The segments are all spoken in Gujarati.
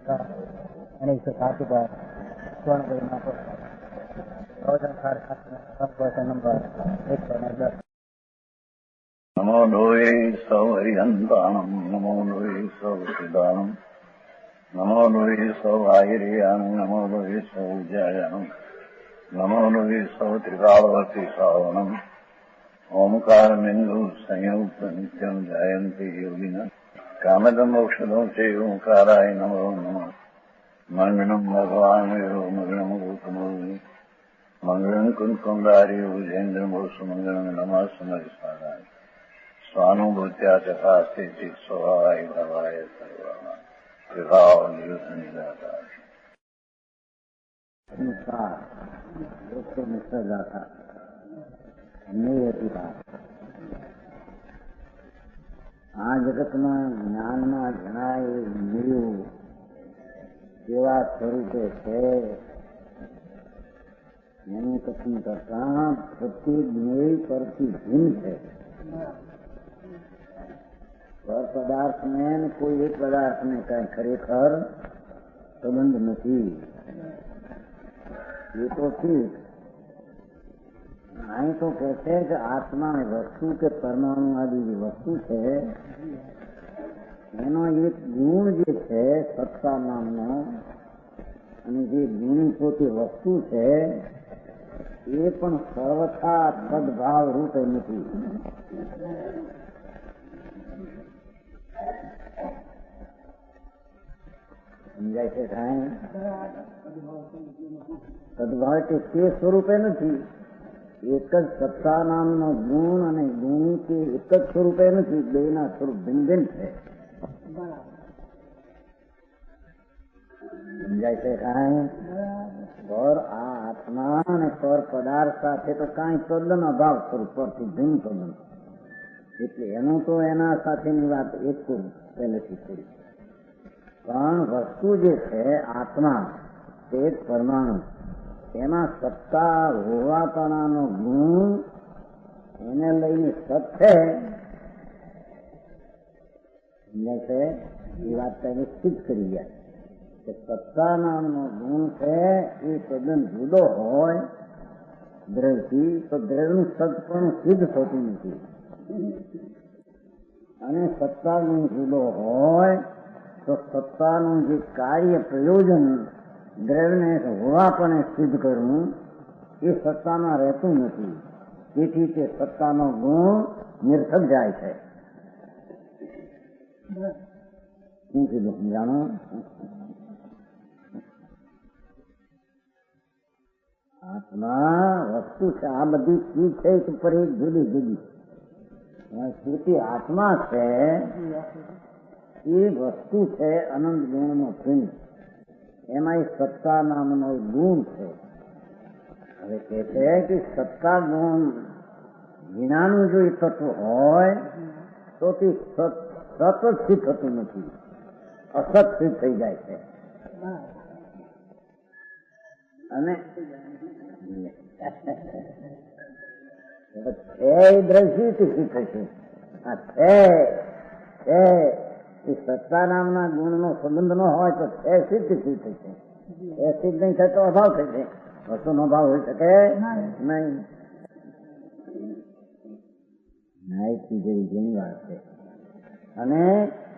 અને 107 पर स्वर्ण गरिमा पुरस्कार नंबर 110। नमो लोये सौहरिहन्ताणं नमो लोये सौसिदानं नमो लोये सौभागिर्यानं नमो लोये सौज्यायानं नमो लोये सौत्रिकालवती सावनं ओंकारबिन्दु संयुक्त नित्यं जायन्ति योगिनः कामदमोक्षदं चैव ओंकाराय नमो नमः। मंगलम भगवान मंगलम गौतमोनि मंगलम कुंकुमधारी भुजेन्द्रमोष मंगलम नमः समरिसाराय स्वानुभूत्या चकास्ते स्वभावाय भवाय सर्वाः विभाव नियुद्धाकार આ જગતમાં જ્ઞાનમાં જણાય મળ્યું કેવા સ્વરૂપે છે એનું કથન કરતા પ્રત્યેક જ્ઞેય પરથી ભિન્ન છે. પર પદાર્થને કોઈ એક પદાર્થને કઈ ખરેખર સંબંધ નથી. એ તો ઠીક. અહીં તો કહે છે કે આત્મા વસ્તુ કે પરમાણુ આદિ જે વસ્તુ છે એનો એક ગુણ જે છે સત્તા નામનો, અને જે ગુણ પોતે વસ્તુ છે એ પણ સર્વથા સદભાવ રૂપે નથી. સમજાય છે કાંઈ? સદભાવ એટલે તે સ્વરૂપે નથી. એક જ સત્તા નામનો ગુણ અને ગુણ કે એક જ સ્વરૂપે નથી, બેના સ્વરૂપ ભિન્ન ભિન્ન છે. સમજાય છે કાંઈ? પર આ આત્મા અને પર પદાર્થ સાથે તો કાંઈ તદ્દન અભાવ સ્વરૂપ પરથી ભિન્ન તદ્દન, એટલે એનું તો એના સાથેની વાત એક પહેલેથી કરી. પણ વસ્તુ જે છે આત્મા તે જ પરમાણુ, એમાં સત્તા હોવાપણાનો ગુણ એને લઈને સત છે. એ વાત તેને સિદ્ધ કરી ગયા કે સત્તા નામનો ગુણ છે એ તદ્દન જુદો હોય દ્રવ્યથી, તો દ્રવ્યનું સત્પણું સિદ્ધ થતું નથી. અને સત્તા ગુણ જુદો હોય તો સત્તાનું જે કાર્ય પ્રયોજન દ્રવ્યને હોવાપણે સિદ્ધ કરવું એ સત્તામાં રહેતું નથી. તેથી તે સત્તાનો ગુણ નિર્થક જાય છે. શું કીધું સમજાણો? આત્મા વસ્તુ છે, આ બધી ચીજ છે તો પર એક જુદી જુદી શ્રુતિ આત્મા છે એ વસ્તુ છે અનંત ગુણનો પિંડ, એમાં એ સત્તા નામનો ગુણ છે. હવે કે છે કે સત્તા ગુણ વિનાનું જો એ તત્વ હોય તો તે સત સિદ્ધ થતું નથી, અસત સિદ્ધ થઈ જાય છે. અને દ્રષ્ટિથી સિદ્ધ થશે. આ છે એ સત્તા નામના ગુણનો સંબંધ ન હોય તો છે સિદ્ધ સિદ્ધ થશે. એ સિદ્ધ નહીં થાય તો અભાવ થશે. વસ્તુનો ભાવ હોઈ શકે નહીં. નાયથી જેવી જેની વાત છે. અને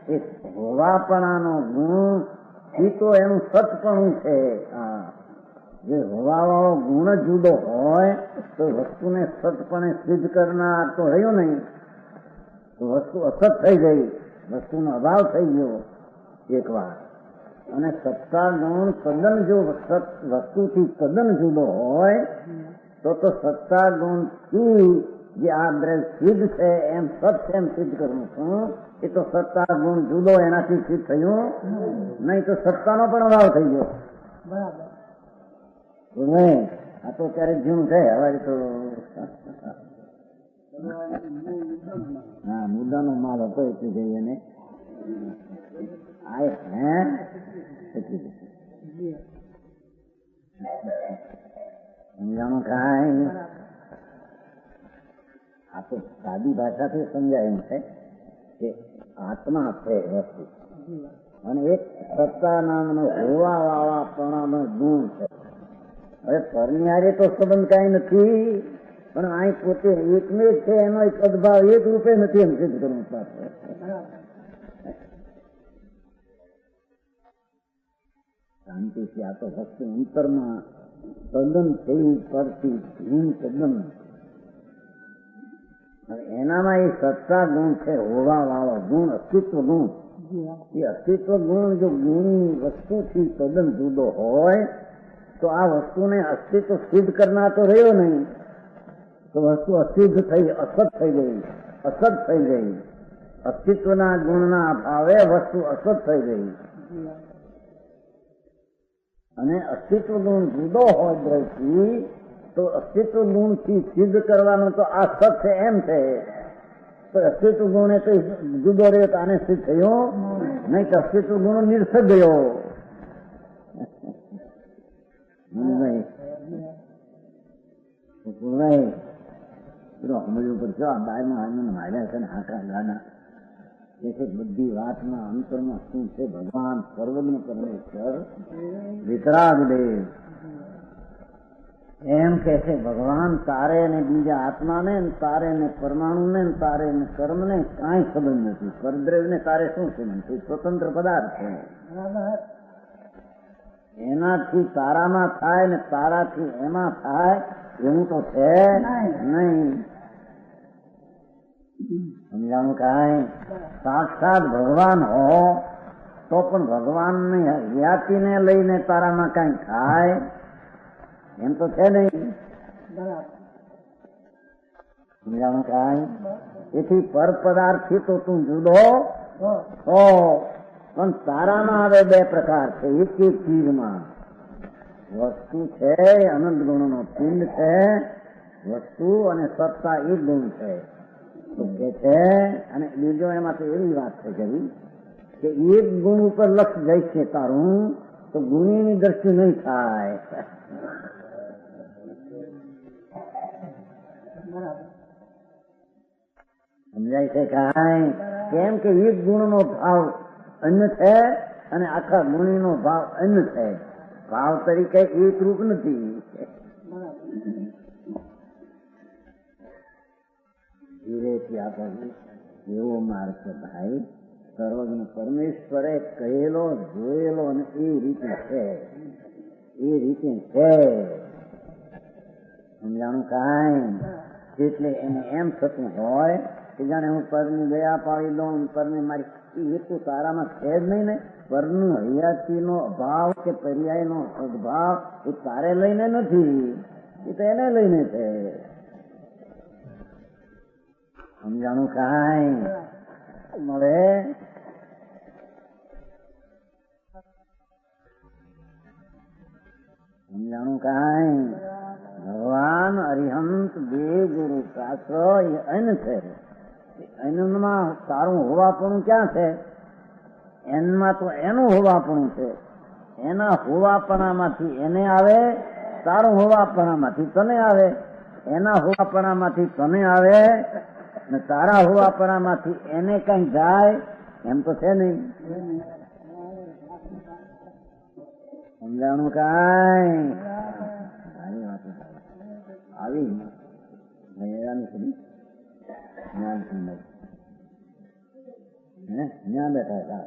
એ હોવાપણાનો ગુણ એ તો એનું સતપણું છે. જે હોવાવાળો ગુણ જુદો હોય તો વસ્તુને સતપણે સિદ્ધ કરનાર તો રહ્યો નહીં, તો વસ્તુ અસત થઈ ગઈ, વસ્તુનો અભાવ થઈ ગયો એક વાર. અને સત્તા ગુણ તદ્દન જો વસ્તુથી તદ્દન જુદો હોય તો સત્તા ગુણથી જે આ દ્રવ્ય સિદ્ધ છે એમ સત છે એમ સિદ્ધ કરવું છું, એ તો સત્તા ગુણ જુદો એનાથી સિદ્ધ થયું નહીં, તો સત્તાનો પણ અભાવ થઈ ગયો. બરાબર. આ તો ક્યારેક જૂનું છે. હવે તો હા મુદ્દાનો માલ હતો એટલી જઈએ ને સમજાણું કાંઈ? આ તો સાદી ભાષાથી સમજાય એમ છે કે આત્મા છે વસ્તુ, અને એક સત્તા નામનો હોવા વાળાપણાનો ગુણ છે. હવે પરનિહારે તો સંબંધ કઈ નથી, પણ અહીં પોતે એકને જ છે, એનો એક સદભાવ એક રૂપે નથી એમ સિદ્ધ કરવું પાછું. શાંતિથી આ તો વસ્તુ અંતરમાં તદ્દન થઈ પરથી ભીન તદ્દન. એનામાં એ સત્તા ગુણ છે, હોવા વાળો ગુણ, અસ્તિત્વ ગુણ. એ અસ્તિત્વ ગુણ જો ગુણી વસ્તુથી તદ્દન જુદો હોય તો આ વસ્તુને અસ્તિત્વ સિદ્ધ કરનાર તો રહ્યો નહીં, તો વસ્તુ અસિદ્ધ થઈ, અસત થઈ ગઈ, અસત થઈ ગઈ. અસ્તિત્વના ગુણના અભાવે વસ્તુ અસત થઈ ગઈ. અને અસ્તિત્વ ગુણ જુદો હોય દ્રષ્ટિ, તો અસ્તિત્વ ગુણથી સિદ્ધ કરવાનું તો આ સત છે એમ છે. તો અસ્તિત્વ ગુણ એ તો જુદો રહ્યો તો આને સિદ્ધ થયો નહીં, તો અસ્તિત્વ ગુણ નિરસક ગયો નહીં. સમજવું પડશે. આ બાયમાં માર્યા છે ને હાકા ગાના એ બધી વાતમાં અંતરમાં શું છે? ભગવાન સર્વજ્ઞ પરમેશ્વર વિતરાગદેવ એમ કે છે, ભગવાન તારે ને બીજા આત્માને, તારે ને પરમાણુને, તારે ને કર્મને કાંઈ સંબંધ નથી. પરદ્રવ્યને તારે શું સંબંધ છે? સ્વતંત્ર પદાર્થ છે. એનાથી તારામાં થાય ને તારાથી એમાં થાય એવું તો છે નહીં. સમજાણું? કાંઈ સાક્ષાત ભગવાન હો તો પણ ભગવાનની હયાતીને લઈને તારામાં કાંઈ થાય એમ તો છે નહીં. સમજાણું? કાંઈ એથી પર પદાર્થથી તો તું જુદો હો, પણ તારામાં હવે બે પ્રકાર છે. એક એક ચીજમાં વસ્તુ છે, અનંત ગુણનો પિંડ છે વસ્તુ, અને સત્તા એક ગુણ છે કે છે. અને બીજો એમાં તો એવી વાત છે કે એક ગુણ ઉપર લક્ષ જાય છે તારું, તો ગુણીની દ્રષ્ટિ નહીં થાય. સમજાય છે કાંઈ? કેમ કે એક ગુણનો ભાવ અન્ય છે અને આખા ગુણીનો ભાવ અન્ય છે. ભાવ તરીકે એક રૂપ નથી. ધીરેથી આપણને એવો માર્ગ છે ભાઈ, સર્વજ્ઞ પરમેશ્વરે કહેલો, જોયેલો અને એ રીતે છે, એ રીતે છે. સમજાણું? કાંઈ એટલે એને એમ થતું હોય કે જાણે હું પરની દયા પાડી દઉં, પરની મારી, એ તો તારામાં છે જ નહીં ને. પરનું હયાતીનો અભાવ કે પર્યાયનો સદભાવ એ તારે લઈને નથી, એ તો એને લઈને છે. સમજાણું? કાંઈ મળે? સમજાણું? કાંઈ ભગવાન અરિહંત બે ગુરુ શાસ્ત્ર એ અન્ન છે. અન્નમાં તારું હોવાપણું ક્યાં છે? એનમાં તો એનું હોવાપણું છે. એના હોવાપણામાંથી એને આવે, તારું હોવાપણામાંથી તને આવે. એના હોવાપણામાંથી તને આવે ને તારા હોવાપણામાંથી એને કઈ જાય એમ તો છે નહીં. સમજાણું? કાંઈ આવી ત્યાં બેઠા હતા.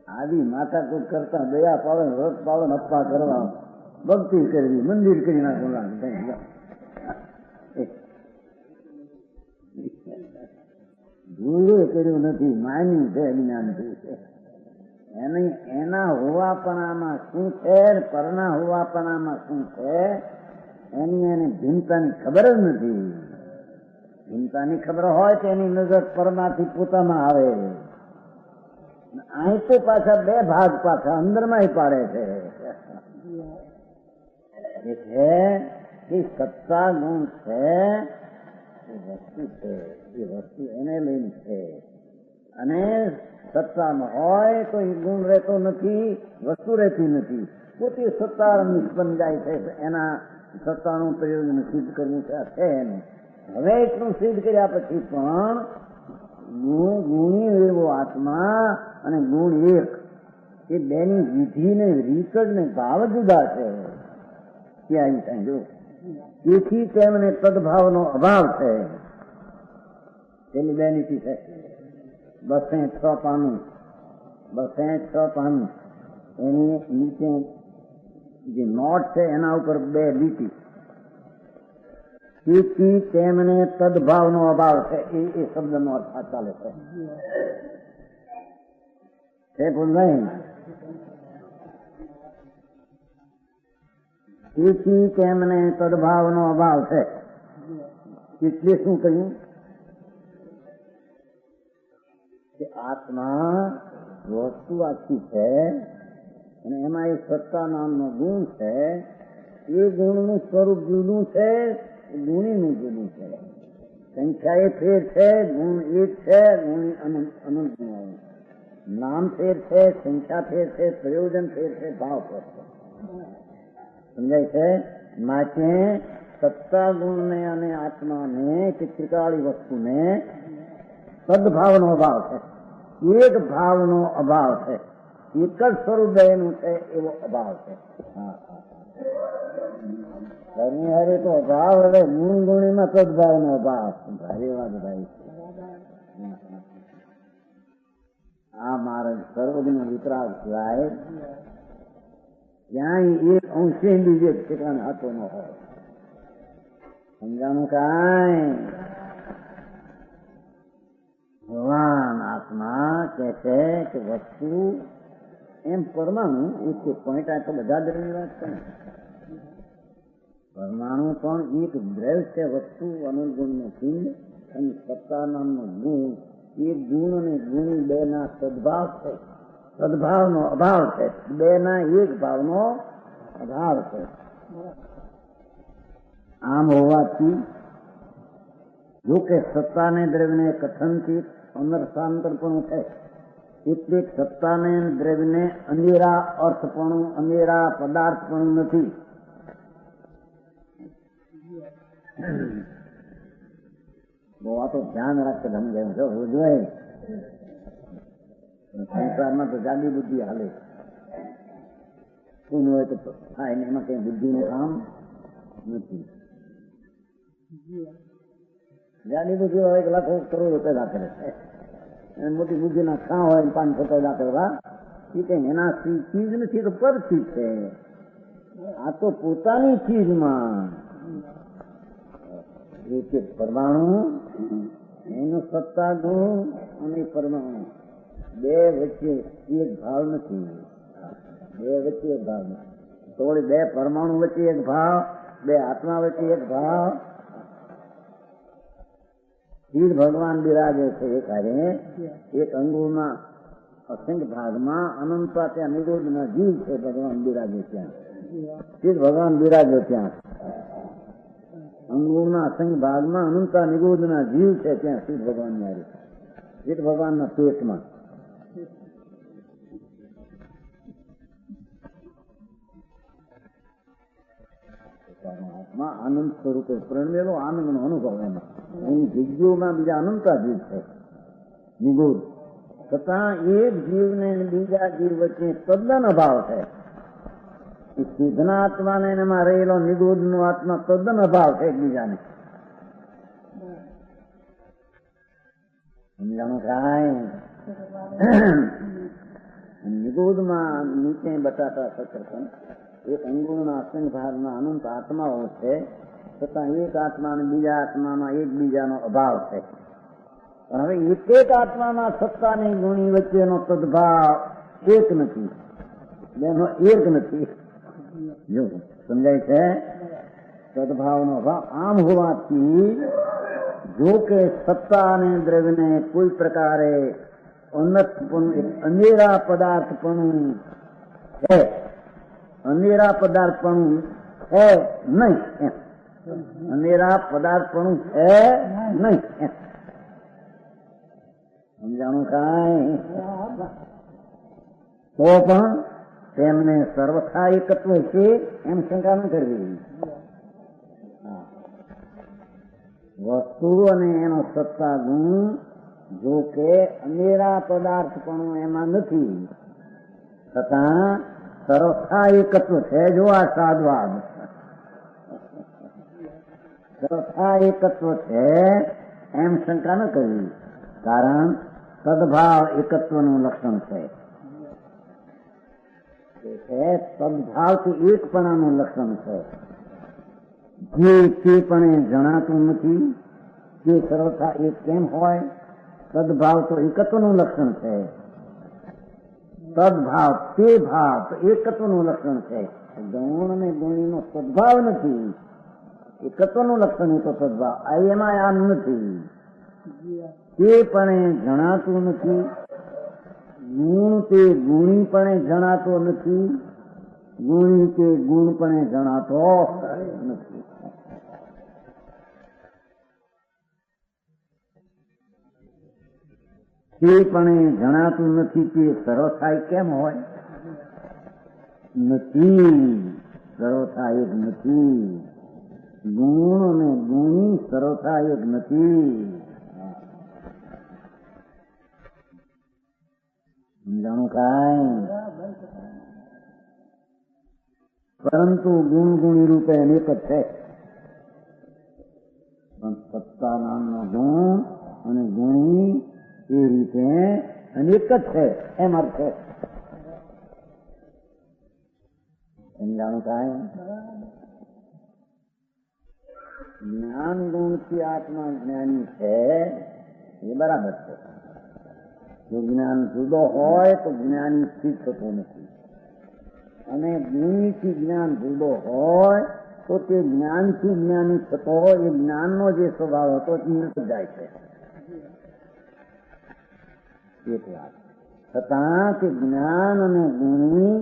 આવી માથાકૂટ કરતા દયા પાલન, વ્રત પાલન, અપ્પા કરવા, ભક્તિ કરવી, મંદિર કરી નાખવું, ભૂલો કર્યું નથી, માન્યું છે જ્ઞાનથી. એના હોવાપણામાં શું છે, પરના હોવાપણામાં શું છે, એની એને ભિન્નતાની ખબર જ નથી. ભિન્નતાની ખબર હોય તો એની નજર પરમાંથી પોતામાં આવે. અહીં તો પાછા બે ભાગ પાછા અંદરમાં પાડે છે. એ છે કે સત્તા ગુણ છે, એ વસ્તુ છે, એ વસ્તુ એને લઈને છે. અને સત્તામાં હોય તો એ ગુણ રહેતો નથી, વસ્તુ રહેતી નથી. પોતે સત્તા નિષ્પન્ન જાય છે. એના સત્તાનું પ્રયોજન સિદ્ધ કરવું છે એને. હવે એટલું સિદ્ધ કર્યા પછી પણ ગુણી એવો આત્મા અને ગુણ એક, એ બેની વિધિ ને રીત ને ભાવ જુદા છે. ત્યાં સમજો. તેથી તેમને તદભાવનો અભાવ છે. તેની બેનિટી છે 206 પાનું, 206 પાનું. એની નીચે જે નોટ છે એના ઉપર 2 લીટી. તેથી તેમને તદભાવનો અભાવ છે. એ શબ્દનો અર્થ ચાલે છે. તેથી તેમને તદભાવનો અભાવ છે. એટલે શું કહ્યું કે આત્મા વસ્તુ આખી છે અને એમાં એ સત્તા નામનો ગુણ છે. એ ગુણનું સ્વરૂપ જુદું છે, ગુણીનું જુદું છે. સંખ્યા એ ફેર છે, ગુણ એક છે, ગુણી અનંત ગુણ. નામ ફેર છે, સંખ્યા ફેર છે, પ્રયોજન ફેર છે, ભાવ ફેર છે. સમજાય છે? માટે સત્તા ગુણને અને આત્માને કે ત્રિકાળી વસ્તુને સદભાવનો અભાવ છે. એક ભાવનો અભાવ છે. એક જ સ્વરૂપ એનું છે એવો અભાવ છે. હરે તો અભાવ હવે ગુણ ગુણીમાં સદભાવનો અભાવ. ભારે વાત ભાઈ. આ મારા સર્વજ્ઞ વિતરાગ સિવાય ક્યાંય એક અંશે બીજે ઠેકાણે હતો ન હોય. સમજાણું કાંઈ? ભગવાન આત્મા કે છે કે વસ્તુ એમ પરમાણુ એક પોઈન્ટ. આ તો બધા દ્રવ્યની વાત છે. પરમાણુ પણ એક દ્રવ્ય છે, વસ્તુ અનંત ગુણનો પિંડ અને સત્તા નામનો ગુણ. એ ગુણ અને ગુણ બે ના સદભાવ છે, સદભાવનો અભાવ છે. બે ના એક ભાવનો અભાવ છે. આમ હોવાથી જોકે સત્તાને દ્રવ્યને કથનથી અનર્થાંતરપણું છે. એટલે સત્તાને દ્રવ્યને અંધેરા અર્થપણું, અંધેરા પદાર્થપણું નથી. બહુ આ તો ધ્યાન રાખશે. સમજાયું છે જોઈએ. સંસારમાં તો જાડી બુદ્ધિ હાલે. શું હોય તો થાય ને, એમાં કઈ બુદ્ધિનું કામ નથી. જાડી બુદ્ધિ હોય કે લાખો કરોડ રૂપિયા દાખલે છે. મોટી બુદ્ધિના ખા હોય 500 દાખલવા. એ કઈ એના ચીજ નથી, તો પરથી છે. આ તો પોતાની ચીજમાં એક પરમાણુ, એનો સત્તા ગુણ અને પરમાણુ બે વચ્ચે એક ભાવ નથી. બે વચ્ચે એક ભાવ નથી. થોડી બે પરમાણુ વચ્ચે એક ભાવ, બે આત્મા વચ્ચે એક ભાવ. શિવ ભગવાન બિરાજે છે એ કાર્ય. એક અંગુના અસંખ્ય ભાગમાં અનંતા ત્યાં નિરોધના જીવ છે. ભગવાન બિરાજે ત્યાં, શિવ ભગવાન બિરાજે ત્યાં. અંગુના અસંખ્ય ભાગમાં અનંતા નિરોધના જીવ છે ત્યાં શિવ ભગવાન યારે, શિવ ભગવાનના પેટમાં. આત્મા આનંદ સ્વરૂપે પ્રણવેલો આનંદનો અનુભવ. એમાં એની જગ્યાઓમાં બીજા અનંતા જીવ છે નિગોધ. છતાં એક જીવને બીજા જીવ વચ્ચે તદ્દન અભાવ છે. એ સિદ્ધના આત્માને એમાં રહેલો નિગોધનો આત્મા તદ્દન અભાવ છે એકબીજાને. સમજાણું કાંઈ? નિગોધમાં નીચે બતાતા સચરકન એક અંગુળના અસંખ્ય ભાગના અનંત આત્માઓ છે. છતાં એક આત્મા અને બીજા આત્મામાં એકબીજાનો અભાવ છે. હવે એક આત્મામાં સત્તાની ગુણી વચ્ચેનો તદભાવ એક નથી, બેનો એક નથી. જો સમજાય છે? સદભાવનો અભાવ. આમ હોવાથી જો કે સત્તા અને દ્રવ્યને કોઈ પ્રકારે અનર્થપણું, અંધેરા પદાર્થપણું છે, અંધેરા પદાર્થપણું છે નહીં. અંધેરા પદાર્થપણું છે નહીં. સમજાણું કાંઈ? તો પણ તેમને સર્વથા એકત્વ છે એમ શંકા ન કરવી. વસ્તુ અને એનો સત્તા ગુણ જો કે અનેરા પદાર્થ પણ એમાં નથી, છતાં સરખા એકત્વ છે. જો આ સાદવાદ સરખા એકત્વ છે એમ શંકા ન કરવી, કારણ સદભાવ એકત્વનું લક્ષણ છે. સદભાવથી એકપણાનું લક્ષણ છે. જે તે પણ જણાતું નથી તે સરળતા એક કેમ હોય? સદભાવ તો એકત્વનું લક્ષણ છે. સદભાવ તે ભાવ તો એકત્વનું લક્ષણ છે. ગૌણ અને ગુણીનો સદભાવ નથી, એકત્વનું લક્ષણ એ તો સદભાવ. એમાં આમ નથી. તે પણ જણાતું નથી, ગુણ તે ગુણી પણ જણાતો નથી, ગુણી તે ગુણ પણ જણાતો નથી. તે પણ જણાતું નથી તે સર્વથા કેમ હોય? નથી, સર્વથા એક નથી. ગુણ અને ગુણી સર્વથા એક નથી. સમજાણું કાંઈ? પરંતુ ગુણ ગુણી રૂપે અનેક જ છે. પણ સત્તા નામનો ગુણ અને ગુણી એ રીતે અનેક જ છે એમ અર્થ છે. સમજાણું કાંઈ? જ્ઞાન ગુણથી આત્મા જ્ઞાની છે એ બરાબર છે. જો જ્ઞાન જુદો હોય તો જ્ઞાની સ્થિત થતું નથી, અને ગુણીથી જ્ઞાન જુદો હોય તો તે જ્ઞાનથી જ્ઞાની થતો હોય એ જ્ઞાનનો જે સ્વભાવ હતો તે નિર્ત જાય છે. એક વાત છતાં કે જ્ઞાન અને ગુણી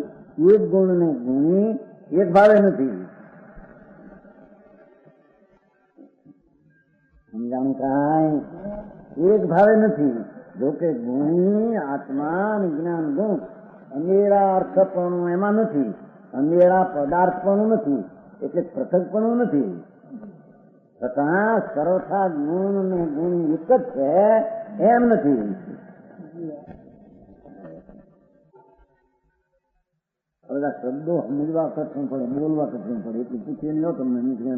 એક ગુણ ને ગુણી એક ભાવે નથી. સમજાણું કાંઈ? એક ભાવે નથી. જોકે ગુણી આત્મા અને જ્ઞાન ગુણ અનેરા અર્થપણું એમાં નથી, અનેરા પદાર્થપણું નથી, એટલે પૃથકપણું નથી. છતાં સર્વથા ગુણ અને ગુણ એક જ છે એમ નથી. બધા શબ્દો સમજવા કઠણ પડે, બોલવા કઠણ પડે, એટલું પૂછીએ ન તમને નીકળે.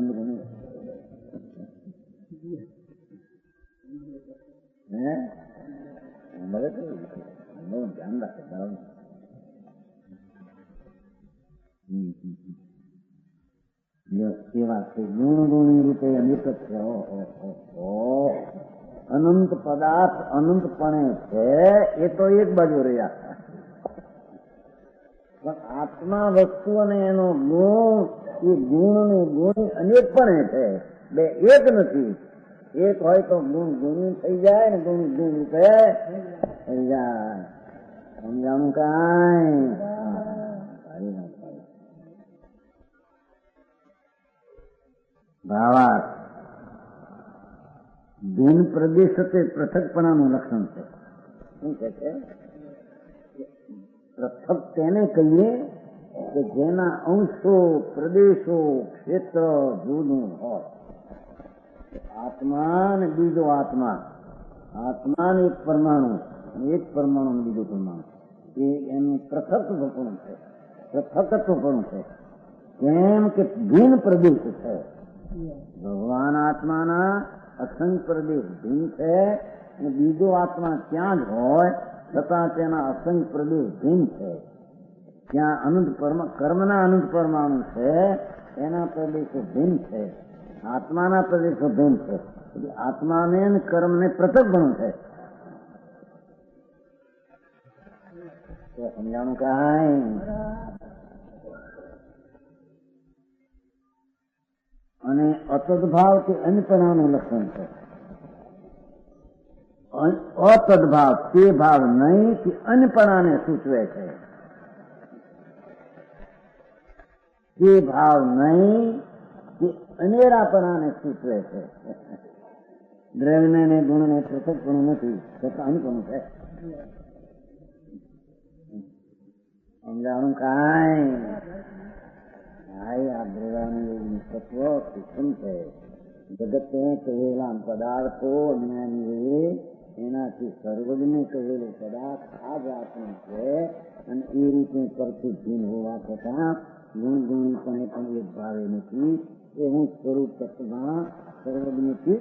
હે મળે તો બહુ ધ્યાન રાખે. બરાબર. એ વાત છે. ગુણ ગુણી રૂપે અનેક જ છે. અનંત પદાર્થ અનંતપણે છે એ તો એક બાજુ રહ્યા, પણ આત્મા વસ્તુ અને એનો ગુણ એ ગુણ ને ગુણ અનેકપણે છે. બે એક નથી. એક હોય તો ગુણ ગુણ થઈ જાય ને ગુણ ગુણ રૂપે થઈ જાય. સમજાણું કાંઈ? ભાવાર્થ ભિન્ન પ્રદેશ તે પૃથકપણાનું લક્ષણ છે. શું કે છે? પૃથક તેને કહીએ કે જેના અંશો પ્રદેશો ક્ષેત્ર જુદું હોય. આત્મા ને બીજો આત્મા, આત્મા ને એક પરમાણુ, એક પરમાણુ ને બીજો પરમાણુ, એ એનું પૃથકત્વપણું છે, પૃથકત્વપણું છે. કેમ કે ભિન્ન પ્રદેશ છે. ભગવાન આત્માના અસંખ્ય પ્રદેશ ભિન્ન છે, અને બીજો આત્મા ત્યાં જ હોય છતાં તેના અસંખ્ય પ્રદેશ ભિન્ન છે. ત્યાં અનંત કર્મના અનંત પરમાણુ છે, એના પ્રદેશો ભિન્ન છે, આત્માના પ્રદેશો ભિન્ન છે. આત્માને અને કર્મને પૃથક ભણું છે. સમજાણું કાંઈ? અને અતદભાવ તે અન્યપણાનું લક્ષણ છે. અતદભાવ તે ભાવ નહીં તે અન્યપણાને સૂચવે છે. તે ભાવ નહીં તે અનેરાપણાને સૂચવે છે. દ્રવ્ય ને ગુણ ને પૃથકપણું નથી, છતાં અન્યપણું છે. સમજાણું કાંઈ? આ દ્રવ્યાનું તત્વ સૂક્ષ્મ છે. જગતે કહેલા પદાર્થો અજ્ઞાની એનાથી સર્વજને કહેલું પદાર્થ આ જ આત્મા છે અને એ રીતે કરતું ભીન હોવા છતાં ગુણગુણીપણે પણ એક ભાવે નથી. એ હું સ્વરૂપ તત્વમાં સર્વજ્ઞથી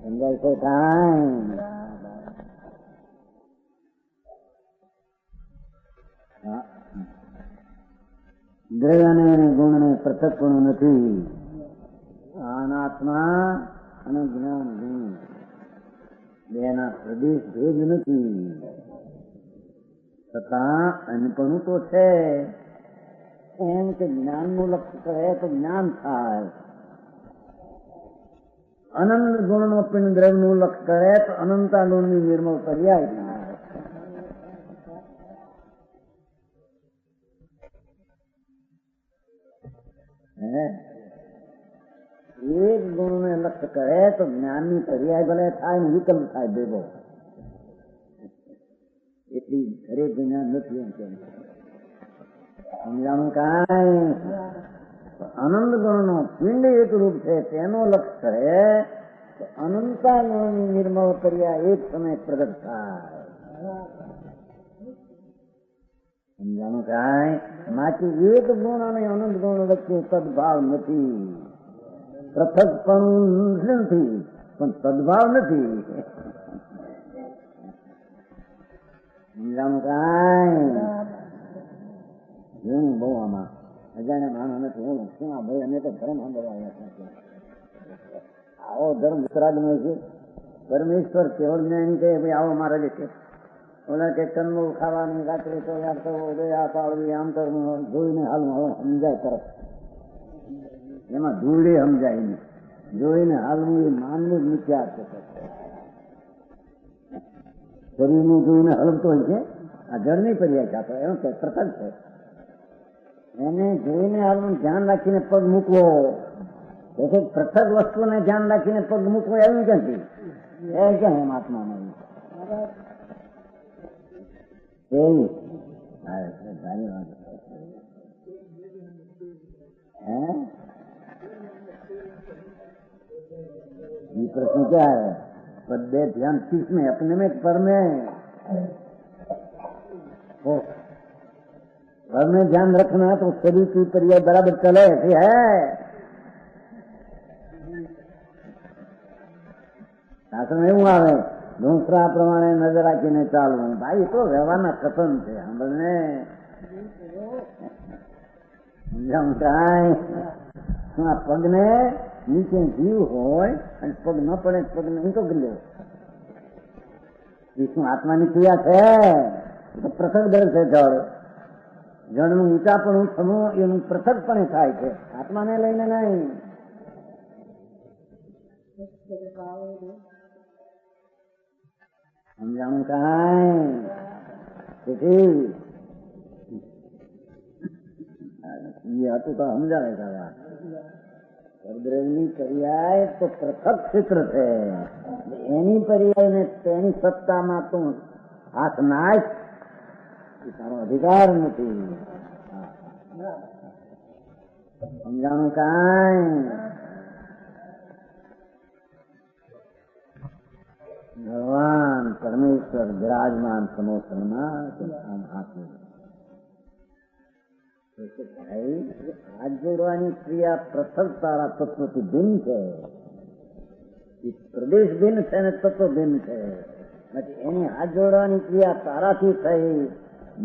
સમજાય છે. કાંઈ દ્રવ્યને અને ગુણને પૃથકપણું નથી. અનાત્મા અને જ્ઞાન ગુણ બેના પ્રદેશ ભેદ નથી, છતાં અનપણું તો છે. એમ કે જ્ઞાનનું લક્ષ્ય કરે તો જ્ઞાન થાય, અનંત ગુણનો પિંડ દ્રવ્યનું લક્ષ્ય કરે તો અનંતા ગુણની નિર્મળ પર્યાય થાય. એક ગુણને લક્ષ્ય કરે તો જ્ઞાનની પર્યાય ભલે થાય ને વિકલ્પ થાય ભેગો. એટલી દરેક જ્ઞાન નથી એમ કે સમજાણું. કાંઈ અનંત ગુણનો પિંડ એક રૂપ છે તેનો લક્ષ્ય કરે તો અનંતા ગુણની નિર્મળ પર્યાય એક સમય પ્રગટ થાય. સમજાણું. કાંઈ માથી એક ગુણ અને અનંત ગુણ વચ્ચે સદભાવ નથી, પૃથકપણું નથી પણ સદભાવ નથી. સમજાણું. કાંઈ હું બહુ આમાં અજાણ્યા માણસ નથી. હું શું આ ભાઈ અમે તો ધર્મ સાંભળવા આવો ધર્મ ઉત્તરાગનો છે. પરમેશ્વર કેવળ જ્ઞાની કહે ભાઈ આવો મારા જે છે ઓલા કે તનમૂળ ખાવાની રાત્રે તો યાદ કરવો દયા પાડવી આમ કરવું જોઈને હાલમાં સમજાય તરફ. એમાં ધૂળે સમજાય નહીં, જોઈને હાલવું એ માનવું જ મિથ્યા છે. શરીરનું જોઈને હલવતો હોય છે આ જળની પર્યાય છે. આપણે એમ કે પ્રથમ છે એને જોઈને હાલનું ધ્યાન રાખીને પગ મૂકવો. પૃથક વસ્તુને ધ્યાન રાખીને પગ મૂકવો એવું ક્યાંથી એ ક્યાં એમ આત્મા નહીં. ये प्रश्न क्या है? पद्य ध्यान किस में, अपने में पर में? पर में ध्यान रखना तो शरीर की पर्याय बराबर चले ऐसे है. શાસન એવું આવે દૂસરા પ્રમાણે નજર રાખીને ચાલવું. ભાઈ તો વ્યવહારના કથન છે. સાંભળને આ પગને નીચે જીવ હોય અને પગ ન પડે પગને ઊંચો કરી લેવો. એ શું આત્માની ક્રિયા છે? તો પૃથક દર છે. જળનું ઊંચાપણું થવું એનું પૃથકપણે થાય છે, આત્માને લઈને નહીં. સમજાણું. કાંઈ હતું તો સમજાવે દાદા. પરદ્રવ્યની પર્યાય તો પૃથક ક્ષેત્ર છે. એની પર્યાય ને તેની સત્તામાં તું હાથ નાખ એ તારો અધિકાર નથી. સમજાણું. કાંઈ ભગવાન પરમેશ્વર વિરાજમાન સમોસનમાં હાથ જોડવાની ક્રિયા પૃથક તારા તત્વથી ભિન્ન છે. પ્રદેશ ભિન્ન છે ને તત્વ ભિન્ન છે. એની હાથ જોડવાની ક્રિયા તારાથી થઈ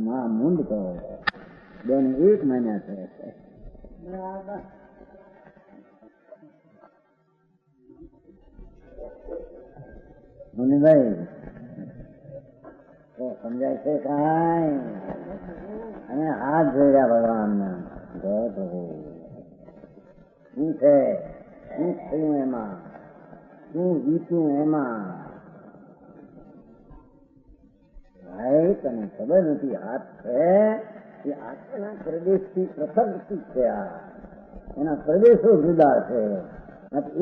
માં મૂંડ કહો બેન એક મહિના છે. મુનિભાઈ તો સમજાય છે. કાંઈ અને હાથ જોડ્યા ભગવાન શું છે, શું થયું એમાં, શું વીત્યું એમાં? ભાઈ તને ખબર નથી હાથ છે એ આત્માના પ્રદેશથી પૃથક છે. એના પ્રદેશો જુદા છે.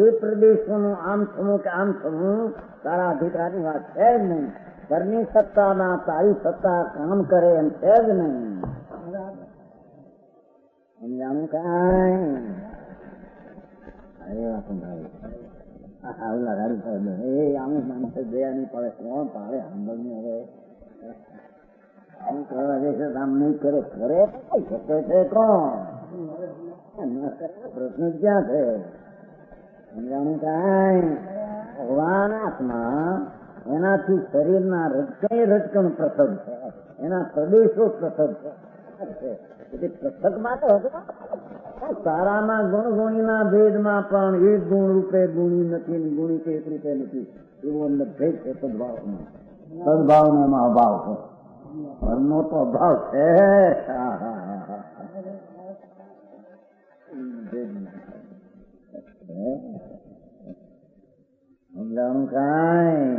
એ પ્રદેશોનું આમ થવું કે આમ થવું તારા અધિકારની વાત છે જ નહીં. ઘરની સત્તામાં તારી સત્તા કામ કરે એમ છે જ નહીં. સમજાણું. કાંઈ ઓલા ગાડી પડે એ આમ માણસ દયા નહીં પડે કોણ પાડે આંદોલન હવે આમ કરવા જશે આમ નહીં કરે કરે શકે છે કોણ પ્રશ્ન ક્યાં છે સમજાણું કાંઈ ભગવાનાત્મા એનાથી શરીરના રટકણ પૃથક છે, એના પ્રદેશો પૃથક છે. પૃથક માટે સારામાં ગુણગુણીના ભેદમાં પણ એક ગુણ રૂપે ગુણી નથી, ગુણી કે એક રૂપે નથી, એવો અંદર ભેદ છે સદભાવમાં. સદભાવનો એમાં અભાવ છે, ધર્મનો તો અભાવ છે. સમજાણું કાંઈ